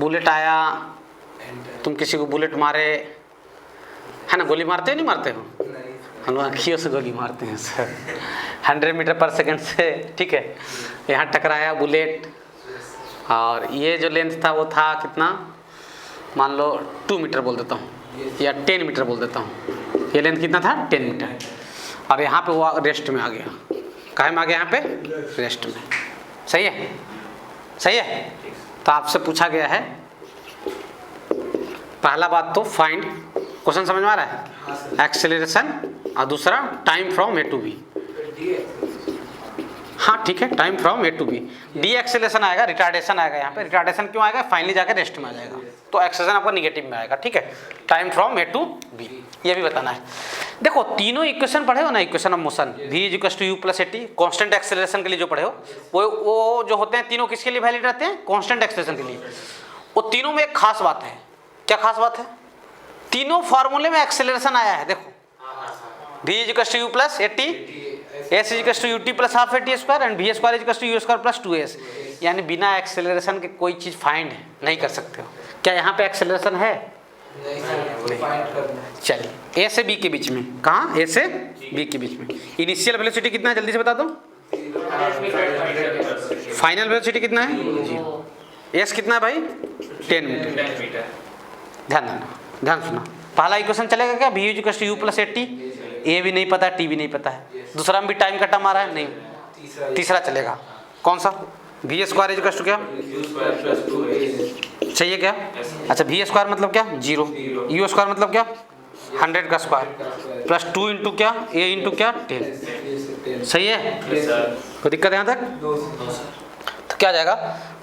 Speaker 1: बुलेट आया, तुम किसी को बुलेट मारे, है ना, गोली मारते हो नहीं मारते हो? हम लोग आँखियों से गोली मारते हैं सर, 100 मीटर पर सेकंड से, ठीक है। यहाँ टकराया बुलेट, और ये जो लेंथ था वो था कितना, मान लो 2 मीटर बोल देता हूँ, या 10 मीटर बोल देता हूँ। ये लेंथ कितना था? 10 मीटर। और यहाँ पे वो रेस्ट में आ गया। कहाँ में आ गया? यहाँ पे रेस्ट में। सही है? सही है। तो आपसे पूछा गया है, पहला बात तो फाइंड, क्वेश्चन समझ में आ रहा है? एक्सेलरेशन, और दूसरा time from A to B. हाँ ठीक है, time from A to B. De acceleration आएगा, रिटार्डेशन आएगा। यहाँ पे रिटार्डेशन क्यों आएगा? फाइनली जाकर रेस्ट में आ जाएगा, तो एक्सेलरेशन आपका निगेटिव में आएगा, ठीक है। Time from A to B, ये भी बताना है। देखो तीनों इक्वेशन पढ़े हो ना, equation of motion, v equals to u plus a t, constant acceleration के लिए जो पढ़े हो, वो जो होते हैं तीनों किसके लिए वैलिड रहते हैं? कॉन्स्टेंट एक्सेलरेशन के लिए। वो तीनों में एक खास बात है। क्या खास बात है? तीनों फार्मूले में एक्सेलरेशन आया है। देखो v equals to u plus a t, s equals to u t plus half a t square, and v square equals to u square plus 2s। यानी बिना एक्सेलरेशन के कोई चीज़ फाइंड नहीं कर सकते हो। क्या यहाँ पे एक्सेलरेशन है? नहीं। चलिए, ए से बी के बीच में, कहाँ? ए से बी के बीच में इनिशियल वेलोसिटी कितना है? जल्दी से बता दो। फाइनल वेलोसिटी कितना है? 0। एस कितना है भाई? 10 मीटर। ध्यान देना, ध्यान सुना। पहला इक्वेशन चलेगा क्या? v equals to u plus a t. A भी नहीं पता, टी भी नहीं पता है। दूसरा में भी टाइम का टर्म आ रहा है, नहीं। तीसरा चलेगा, कौन सा? v स्क्वायर इक्वल्स टू क्या? सही है क्या? अच्छा, v स्क्वायर मतलब क्या? 0। u स्क्वायर मतलब क्या? 100 का स्क्वायर प्लस 2 इंटू क्या? a इंटू क्या? 10। सही है? कोई दिक्कत है यहाँ तक? तो क्या आ जाएगा?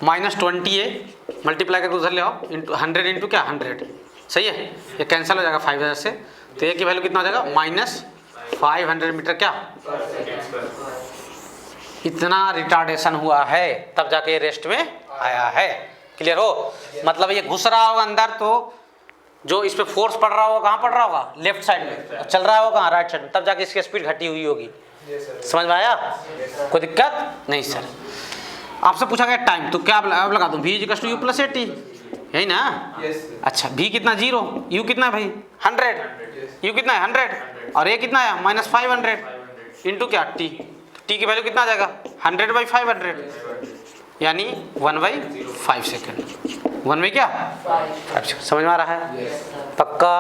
Speaker 1: -20a मल्टीप्लाई करके उधर ले आओ, इंटू 100 इंटू क्या? 100। सही है? ये कैंसिल हो जाएगा 5 से, तो a की वैल्यू कितना हो जाएगा? -500 मीटर क्या? इतना रिटार्डेशन हुआ है तब जाके रेस्ट में आया है। क्लियर हो? मतलब ये घुस रहा होगा अंदर, तो जो इस पे फोर्स पड़ रहा होगा, कहाँ पड़ रहा होगा? लेफ्ट साइड में। चल रहा होगा कहाँ? राइट साइड में। तब जाके इसकी स्पीड घटी हुई होगी। समझ में आया? कोई दिक्कत नहीं सर। आपसे पूछा गया टाइम, तो क्या अब लगा दूं? v equals to u plus a t, यही ना? अच्छा, v कितना? 0। u कितना है भाई? 100। u कितना है? 100। और a कितना है? -500 इंटू क्या? t। t की वैल्यू कितना आ जाएगा? 100/500, यानी 1/5 सेकेंड। 1 में क्या? 5 सेकेंड। समझ में आ रहा है? पक्का?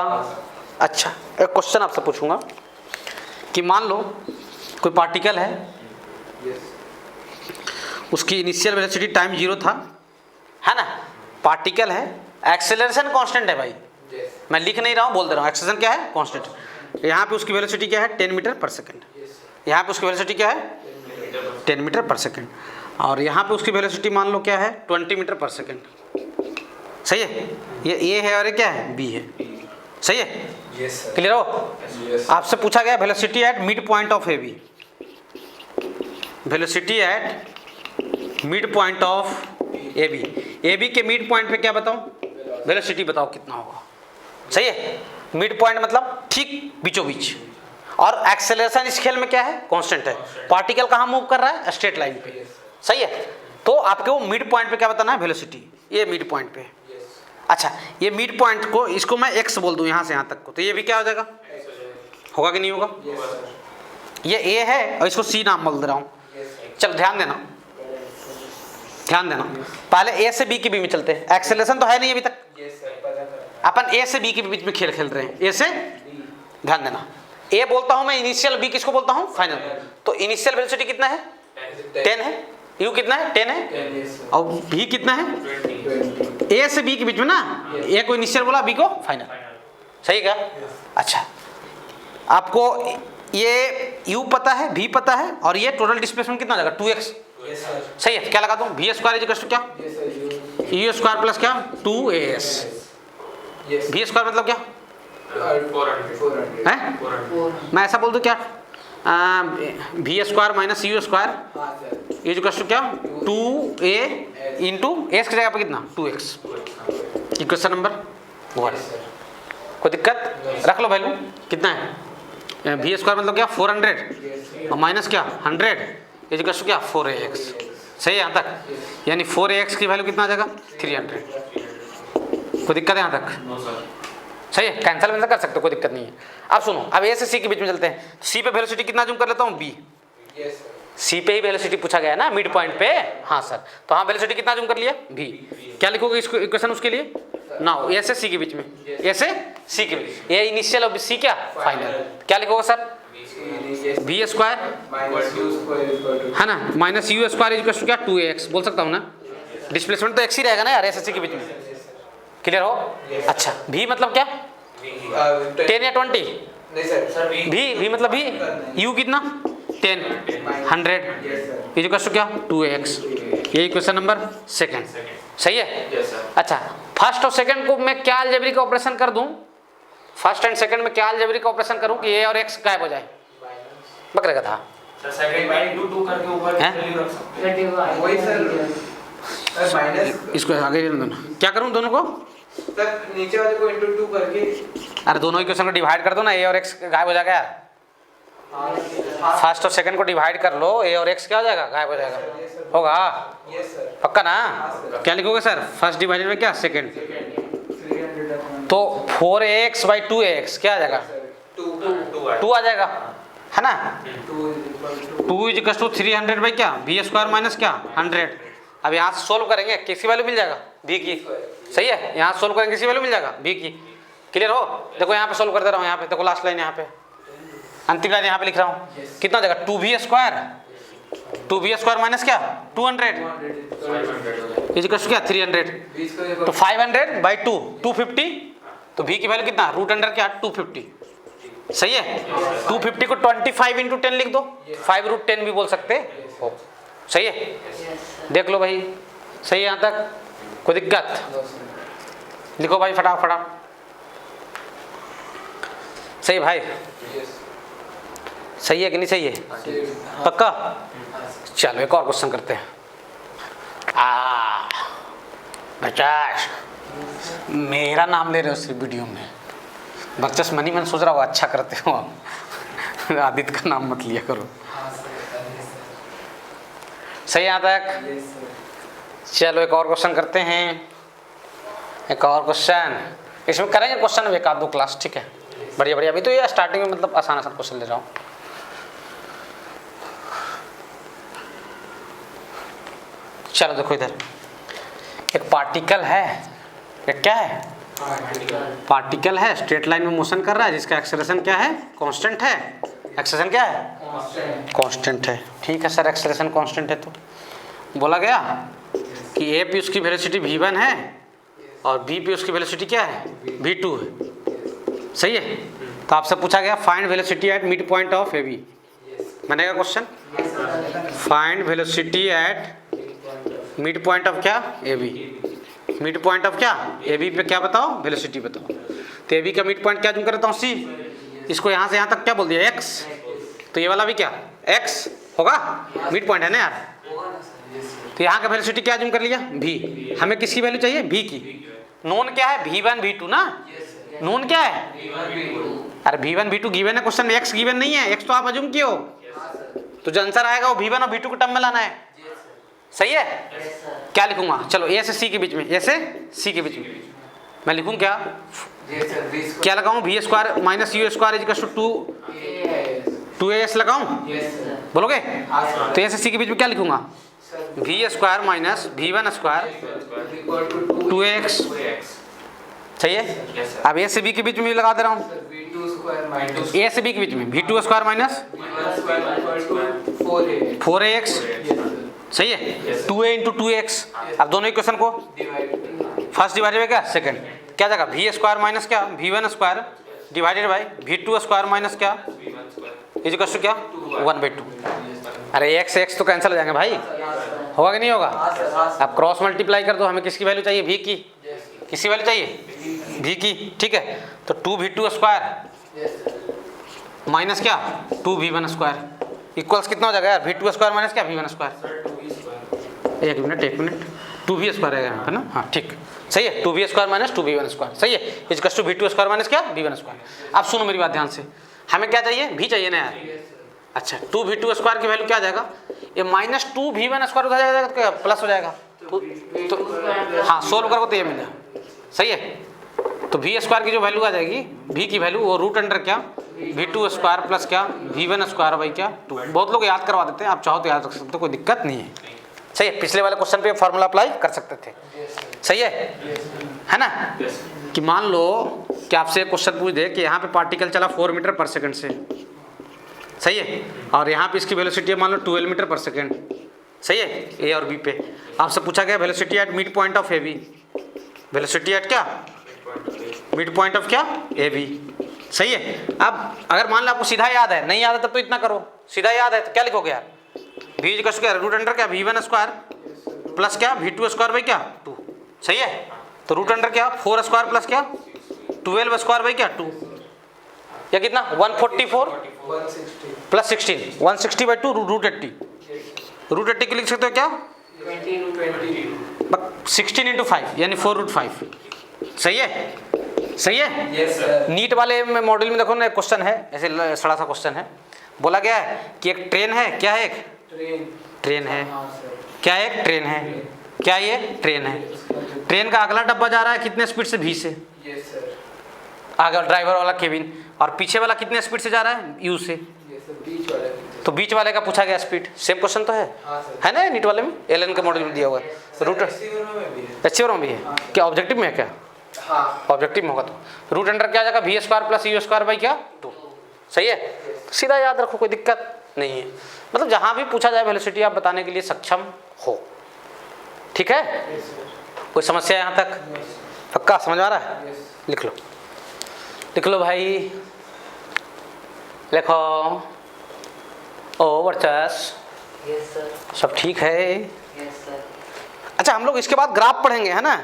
Speaker 1: अच्छा, एक क्वेश्चन आपसे पूछूंगा कि मान लो कोई पार्टिकल है, उसकी इनिशियल वेलोसिटी टाइम 0 था, है ना? पार्टिकल है, एक्सेलरेशन कांस्टेंट है भाई। मैं लिख नहीं रहा हूँ, बोल दे रहा हूँ। एक्सेलरेशन क्या है? कांस्टेंट। यहाँ पे उसकी वेलोसिटी क्या है? 10 मीटर पर सेकेंड। यहाँ पे उसकी वेलोसिटी क्या है? 10 मीटर पर सेकेंड। और यहाँ पे उसकी वेलोसिटी मान लो क्या है? 20 मीटर पर सेकेंड। सही है? ये ए है और ये क्या है? बी है। सही है? क्लियर हो? आपसे पूछा गया velocity at mid point of A B. Velocity at mid point of A B. A B के मिड पॉइंट पे क्या बताऊं? वेलोसिटी बताओ कितना होगा। सही है? मिड पॉइंट मतलब ठीक बीचों बीच। और एक्सेलरेशन इस खेल में क्या है? कांस्टेंट है। पार्टिकल कहाँ मूव कर रहा है? स्ट्रेट लाइन पे। सही है? तो आपको मिड पॉइंट पे क्या बताना है? वेलोसिटी। ये मिड पॉइंट पे। अच्छा, ये मिड पॉइंट को, इसको मैं x बोल दूं यहाँ से यहाँ तक को, तो ये भी क्या हो जाएगा? होगा कि नहीं होगा? ये a है और इसको c नाम बोल दे रहा हूँ। चल ध्यान देना, ध्यान देना। पहले a से b के बीच में चलते हैं। एक्सेलरेशन तो है नहीं अभी तक, अपन a से b के बीच में खेल खेल रहे हैं। a से, ध्यान देना, a बोलता हूं मैं इनिशियल, b किसको बोलता हूं? फाइनल। तो इनिशियल वेलोसिटी कितना है? 10 है। u कितना है? 10 है। और v कितना है? a से b के बीच में ना, a को इनिशियल बोला, b को फाइनल। सही क्या? अच्छा, आपको ये u पता है, v पता है, और ये टोटल डिस्प्लेसमेंट कितना हो जाएगा? 2x। सही है? क्या लगा दूं? v स्क्वायर इक्वल टू क्या? u स्क्वायर प्लस क्या? 2as। v स्क्वायर मतलब क्या है? मैं ऐसा बोल दूं क्या? V square minus u square
Speaker 2: हाँ सर
Speaker 1: इज इक्वल टू क्या 2a इंटू एस की जगह पे कितना 2x। Equation number 1। कोई दिक्कत? रख लो वैल्यू कितना है वी स्क्वायर मतलब क्या 400 और माइनस क्या 100 इज इक्वल टू क्या 4ax। सही है यहाँ तक? यानी 4ax की वैल्यू कितना आ जाएगा 300। कोई दिक्कत है यहाँ तक?
Speaker 4: No sir.
Speaker 1: सही है, कैंसिल वैंसिल कर सकते हो, कोई दिक्कत नहीं है। अब सुनो, अब ए से सी के बीच में चलते हैं। सी पे वेलोसिटी कितना जूम कर लेता हूँ बी।
Speaker 2: यस सर
Speaker 1: सी पे ही वेलोसिटी पूछा गया है ना मिड पॉइंट पे। हाँ सर, तो हाँ वेलोसिटी कितना जूम कर लिया भी। क्या लिखोगे इसको इक्वेशन उसके लिए? नाउ ए से सी के बीच में, ए से सी के बीच, ये इनिशियल और सी क्या फाइनल। क्या लिखोगे sir? B square
Speaker 2: minus u square equal to
Speaker 1: है ना minus u square equal to क्या 2ax बोल सकता हूँ ना। डिस्प्लेसमेंट तो x ही रहेगा ना यार ए से सी के बीच में। क्लियर हो? अच्छा भी मतलब क्या 10 या 20?
Speaker 2: नहीं सर
Speaker 4: सर
Speaker 1: भी मतलब भी यू कितना 10 100
Speaker 2: yes sir
Speaker 1: is equal to क्या 2ax। ये क्वेश्चन नंबर 2। सही है?
Speaker 4: Yes sir.
Speaker 1: अच्छा फर्स्ट और सेकंड को मैं क्या अलजेब्रिक ऑपरेशन कर दूं? फर्स्ट एंड सेकंड में क्या अलजेब्रिक ऑपरेशन करूं कि ए और एक्स गायब हो जाए? बकरे का था
Speaker 4: सर सेकंड बाय इंटू 2 करके ऊपर
Speaker 1: हैं?
Speaker 4: वैल्यू रख सकते हैं।
Speaker 2: वही सर सर माइनस
Speaker 1: इसको आगे दोनों क्या करूं दोनों को?
Speaker 2: सर नीचे वाले को इंटू 2 करके
Speaker 1: अरे दोनों इक्वेशन को डिवाइड कर दो ना, ए और एक्स गायब हो जाएगा यार।
Speaker 2: हाँ
Speaker 1: फर्स्ट और सेकंड को डिवाइड कर लो, ए और एक्स क्या हो जाएगा गायब हो जाएगा। होगा
Speaker 2: यस सर
Speaker 1: पक्का ना? क्या लिखोगे सर? फर्स्ट डिवाइडेड में क्या सेकंड,
Speaker 2: 300 अपॉन
Speaker 1: तो 4ax बाई 2ax क्या आ जाएगा 2 आ जाएगा है ना। 2 इज इक्वल टू 300 बाई क्या बी स्क्वायर माइनस क्या 100। अब यहाँ से सोल्व करेंगे किसकी वैल्यू मिल जाएगा बी की। सही है, यहाँ सोल्व करेंगे किसकी वैल्यू मिल जाएगा बी की। क्लियर हो? देखो यहाँ पे सोल्व कर दे रहा हूँ, यहाँ पे देखो लास्ट लाइन, यहाँ पे अंतिम लाइन यहाँ पे लिख रहा हूँ। कितना हो जाएगा 2b स्क्वायर माइनस क्या 200 इज इक्वल टू क्या 300। तो 500 बाई 2 250, तो v की वैल्यू कितना रूट अंडर क्या 250। सही है? 250 को 25 इंटू 10 लिख दो, 5 रूट 10 भी बोल सकते हो। सही है? देख लो भाई, सही है यहाँ तक? कोई दिक्कत? लिखो भाई फटाफट। सही भाई? सही है कि नहीं सही है? पक्का? चलो एक और क्वेश्चन करते हैं। बचाश मेरा नाम ले रहे हो इस वीडियो में। बच्चस मनी मन सोच रहा हो अच्छा करते हो आप। आदित्य का नाम मत लिया करो। सही यहाँ तक? चलो एक और क्वेश्चन करते हैं। एक और क्वेश्चन इसमें करेंगे क्वेश्चन एक आध दो क्लास, ठीक है? बढ़िया बढ़िया। अभी तो ये स्टार्टिंग में मतलब आसान आसान क्वेश्चन ले रहा हूँ। चलो देखो इधर एक पार्टिकल है, एक क्या है पार्टिकल है, स्ट्रेट लाइन में मोशन कर रहा है, जिसका एक्सेलरेशन क्या है कांस्टेंट है। एक्सेलरेशन क्या है कांस्टेंट है। ठीक है सर, एक्सेलरेशन कांस्टेंट है तो बोला गया कि ए पे उसकी वेलोसिटी v1 है और बी पे उसकी वेलोसिटी क्या है v2 है। सही है? तो आपसे पूछा गया find velocity at mid point of A B. बनेगा question find velocity at mid point of क्या A B. Mid point of क्या ए बी पे क्या बताओ वेलोसिटी बताओ। तो ए बी का मिड पॉइंट क्या जूम कर लेता हूँ सी। इसको यहाँ से यहाँ तक क्या बोल दिया x, तो ये वाला भी क्या x होगा, मिड पॉइंट है ना यार। तो यहाँ का वेलोसिटी क्या जूम कर लिया v। हमें किसकी वैल्यू चाहिए v की। नोन क्या है v1 v2 ना। नोन क्या है अरे v1 v2 गिवन है, क्वेश्चन x गिवन नहीं है, x तो आप अजूम किए हो। तो जो आंसर आएगा वो v1 और v2 के टर्म में लाना है। सही है? क्या लिखूंगा चलो ए से सी के बीच में, ए से सी के बीच में मैं लिखूं क्या लगाऊं v square minus u square is to 2as लगाऊं बोलोगे? तो ए से सी के बीच में क्या लिखूंगा we square minus v1 square 2ax। सही है? अब ए से बी के बीच में लगा दे रहा हूँ। ए से बी के बीच में v2 स्क्वायर माइनस 4ax। सही है? 2a into 2x। अब दोनों इक्वेशन को फर्स्ट डिवाइडेड बाय क्या सेकंड, क्या जाएगा v स्क्वायर माइनस क्या v1 square divided by v2 square minus क्या इज इक्वल टू क्या 1/2। अरे x तो कैंसिल हो जाएंगे भाई, होगा कि नहीं होगा? अब क्रॉस मल्टीप्लाई कर दो, हमें किसकी वैल्यू चाहिए v की। किसकी वैल्यू चाहिए v की। ठीक है? तो 2v2 स्क्वायर माइनस क्या 2v1 स्क्वायर इक्वल्स कितना हो जाएगा यार v2 स्क्वायर माइनस क्या v1 square.
Speaker 4: Sir 2v square.
Speaker 1: एक मिनट 2v स्क्वायर है यहाँ पे ना, हाँ ठीक सही है, 2v square minus 2v1 square सही है, equals to v2 square minus क्या v1 स्क्वायर। अब सुनो मेरी बात ध्यान से, हमें क्या चाहिए v चाहिए ना यार। अच्छा 2v2 स्क्वायर की वैल्यू क्या आ जाएगा, ये माइनस 2v1 स्क्वायर हो जाएगा तो क्या प्लस हो जाएगा, तो हाँ सोल्व करो तो ये मिलेगा सही है। तो v स्क्वायर की जो वैल्यू आ जाएगी, v की वैल्यू वो रूट अंडर क्या v2 स्क्वायर प्लस क्या v1 स्क्वायर बाई क्या 2। बहुत लोग याद करवा देते हैं, आप चाहो तो याद रख सकते हो, कोई दिक्कत नहीं है सही है। पिछले वाले क्वेश्चन पे फॉर्मूला अप्लाई कर सकते थे सही है ना। कि मान लो कि आपसे एक क्वेश्चन पूछ दे कि यहाँ पे पार्टिकल चला 4 मीटर पर सेकंड से सही है, और यहाँ पे इसकी वेलोसिटी है मान लो 12 मीटर पर सेकंड सही है, ए और बी पे आपसे पूछा गया velocity at mid point of A B, velocity at क्या मिड पॉइंट ऑफ क्या ए बी सही है। अब अगर मान लो आपको सीधा याद है, नहीं याद है तब तो इतना करो, सीधा याद है तो क्या लिखोगे यार v इक्वल्स क्या रूट अंडर क्या v1 स्क्वायर प्लस क्या v2 स्क्वायर बाई क्या 2 सही है। तो रूट अंडर क्या 4 स्क्वायर प्लस क्या 12 स्क्वायर बाई क्या 2 या कितना 144 प्लस 16 160 बाई 2 रूट 80 को लिख सकते हो क्या 16 इंटू 5 यानी 4 रूट 5 सही है सही है।
Speaker 2: Yes sir.
Speaker 1: नीट वाले में मॉड्यूल में देखो ना एक क्वेश्चन है, ऐसे सड़ा सा क्वेश्चन है, बोला गया है कि एक ट्रेन है, क्या है एक ट्रेन है, क्या एक ट्रेन है, क्या ये ट्रेन है, ट्रेन का अगला डब्बा जा रहा है कितने स्पीड से v से,
Speaker 2: यस सर।
Speaker 1: आगे ड्राइवर वाला केबिन, और पीछे वाला कितने स्पीड से जा रहा है u से,
Speaker 2: यस सर। बीच वाले
Speaker 1: तो बीच वाले का पूछा गया स्पीड, सेम क्वेश्चन तो है
Speaker 2: हाँ सर।
Speaker 1: है ना नीट वाले में, एलएन के मॉड्यूल में दिया हुआ है रूट
Speaker 2: रिसीवर में भी है।
Speaker 1: अच्छे में भी है क्या, ऑब्जेक्टिव में है क्या,
Speaker 2: हाँ
Speaker 1: ऑब्जेक्टिव में होगा तो रूट अंडर क्या आ जाएगा v square plus u square by क्या 2 सही है। सीधा याद रखो, कोई दिक्कत नहीं है, मतलब जहां भी पूछा जाए वेलोसिटी आप बताने के लिए सक्षम हो, ठीक है। कोई समस्या यहाँ तक पक्का समझ आ रहा है, लिख लो भाई, लिखो ओ वर्चस
Speaker 3: यस सर
Speaker 1: सब ठीक है।
Speaker 3: यस सर
Speaker 1: अच्छा हम लोग इसके बाद ग्राफ पढ़ेंगे है ना,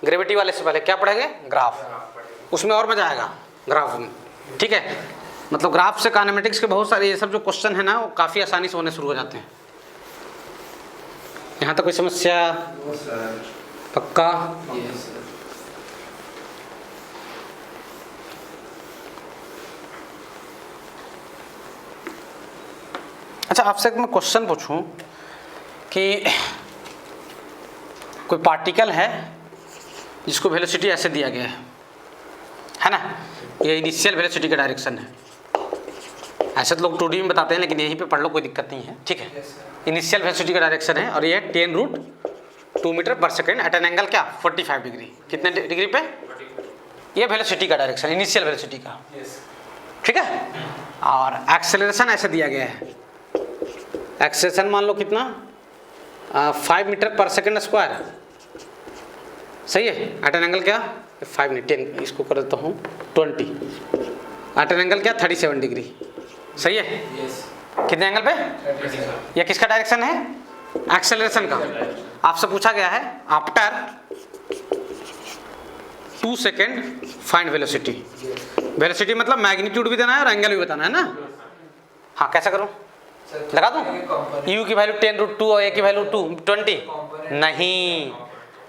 Speaker 1: ग्रेविटी वाले से पहले क्या पढ़ेंगे ग्राफ, उसमें और मजा आएगा ग्राफ में ठीक है। मतलब ग्राफ से काइनेमेटिक्स के बहुत सारे ये सब जो क्वेश्चन है ना वो काफ़ी आसानी से होने शुरू हो जाते हैं। यहाँ तक कोई समस्या पक्का।
Speaker 2: Yes sir.
Speaker 1: अच्छा आपसे मैं क्वेश्चन पूछूं कि कोई पार्टिकल है जिसको वेलोसिटी ऐसे दिया गया है ना, ये इनिशियल वेलोसिटी का डायरेक्शन है, ऐसे तो लोग 2D में बताते हैं लेकिन यहीं पे पढ़ लो कोई दिक्कत नहीं है ठीक है। इनिशियल वेलोसिटी का डायरेक्शन है और ये 10√2 metre per second eight an angle क्या 45 डिग्री, कितने डिग्री पे, ये वेलोसिटी का डायरेक्शन इनिशियल वेलोसिटी का ठीक है। और एक्सेलरेशन ऐसे दिया गया है, एक्सेलरेशन मान लो कितना 5 मीटर पर सेकेंड स्क्वायर सही है, एट एन एंगल क्या 5 नहीं 10 इसको कर देता हूँ 20 एट एन एंगल क्या 37 डिग्री सही है।
Speaker 2: यस।
Speaker 1: कितने एंगल पे, यह किसका डायरेक्शन है एक्सेलरेशन का। आपसे पूछा गया है after 2 second find velocity, velocity मतलब मैग्नीट्यूड भी देना है और एंगल भी बताना है ना। हाँ कैसे करूँ, लगा दूँ u की वैल्यू 10√2 और a की वैल्यू 20 नहीं,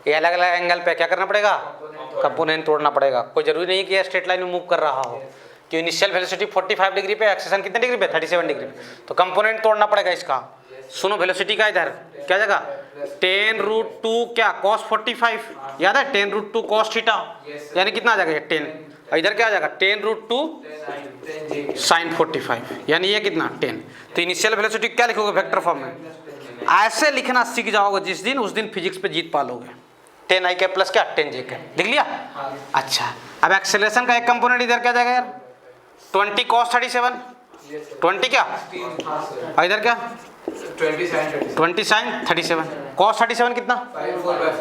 Speaker 1: ये अलग अलग एंगल पे क्या करना पड़ेगा, कंपोनेंट तोड़ना पड़ेगा। कोई जरूरी नहीं कि ये स्ट्रेट लाइन में मूव कर रहा हो, कि इनिशियल वेलोसिटी 45 डिग्री पे, एक्सेलरेशन कितने डिग्री पे 37 डिग्री पे, तो कंपोनेंट तोड़ना पड़ेगा इसका। सुनो वेलोसिटी का इधर क्या जगह 10√2 क्या cos 45 याद है 10√2 cos थीटा यानी कितना आ जाएगा 10, और इधर क्या आ जाएगा 10√2 sin 45 यानी ये कितना 10। तो इनिशियल वेलोसिटी क्या लिखोगे वेक्टर फॉर्म में, ऐसे लिखना सीख जाओगे जिस दिन उस दिन फिजिक्स पे जीत पालोगे। 10i के प्लस क्या 10j के, लिख लिया। अच्छा अब एक्सेलरेशन का एक कंपोनेंट इधर क्या जाएगा यार 20 cos 37 20 क्या, और इधर क्या 20 sin 37 cos 37 कितना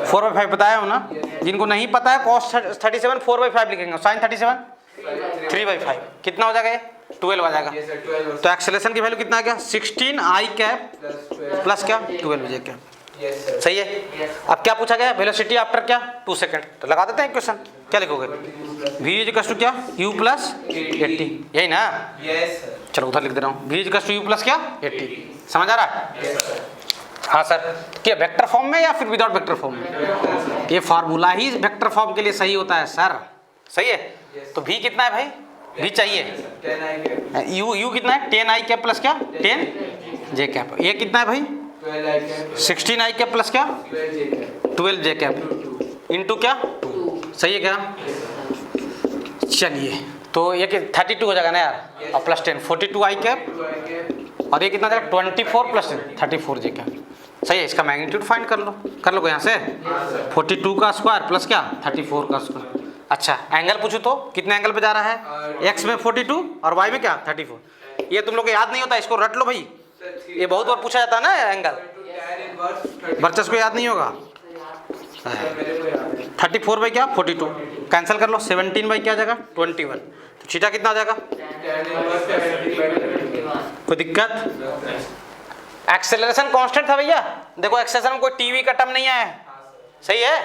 Speaker 1: 4/5 बताया हो ना, जिनको नहीं पता है cos 37 4/5 लिखेंगे, sin 37 3/5 कितना हो जाएगा ये 12 आ जाएगा। तो एक्सेलरेशन की वैल्यू कितना आ गया 16i कैप प्लस क्या 12j कैप सही है। अब क्या पूछा गया वेलोसिटी आफ्टर क्या 2 सेकंड, तो लगा देते हैं क्वेश्चन क्या लिखोगे? v इक्वल टू क्या? u प्लस 80, यही ना?
Speaker 2: Yes sir.
Speaker 1: चलो उधर लिख दे रहा हूँ, v equal to u plus क्या? 80। समझ आ रहा है?
Speaker 2: Yes sir.
Speaker 1: हाँ सर। क्या वेक्टर फॉर्म में या फिर विदाउट वेक्टर फॉर्म में? ये फार्मूला ही वेक्टर फॉर्म के लिए सही होता है सर। सही है? तो v कितना है भाई? v चाहिए
Speaker 2: 10 i
Speaker 1: u कितना है? 10 i कैप प्लस क्या? 10 j कैप। ये कितना है भाई?
Speaker 2: 12 i cap
Speaker 1: 16 i cap plus क्या?
Speaker 2: 12 j cap
Speaker 1: 12 j cap into क्या? 2। सही है क्या? चलिए तो ये 32 हो जाएगा ना यार, और plus 10 42 i cap,
Speaker 2: 2 i cap
Speaker 1: और ये कितना जाएगा? 24 प्लस 10 34 j कैप। सही है? इसका मैग्नीट्यूड फाइंड कर लो यहाँ से। 42 का स्क्वायर प्लस क्या? 34 का स्क्वायर। अच्छा एंगल पूछूं तो कितने एंगल पे जा रहा है? x में 42 और y में क्या? 34। ये तुम लोग को याद नहीं होता, इसको रट लो भाई, ये बहुत बार पूछा जाता है ना एंगल।
Speaker 2: tan इनवर्स
Speaker 1: वर्चस्व को याद नहीं होगा।
Speaker 2: मेरे को याद है
Speaker 1: 34 बाई क्या? 42 कैंसिल कर लो, 17 बाई क्या आ जाएगा? 21। तो थीटा कितना आ जाएगा?
Speaker 2: tan इनवर्स 70/21
Speaker 1: कोई दिक्कत? एक्सेलरेशन कांस्टेंट था भैया। देखो एक्सेलरेशन में कोई टीवी का टर्म नहीं आया है। सही है?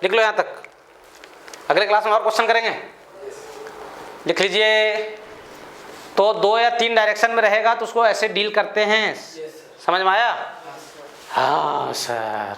Speaker 1: लिख लो यहाँ तक, अगले क्लास में और क्वेश्चन करेंगे। लिख लीजिए। तो 2 या 3 डायरेक्शन में रहेगा तो उसको ऐसे डील करते हैं। समझ में आया? हाँ सर।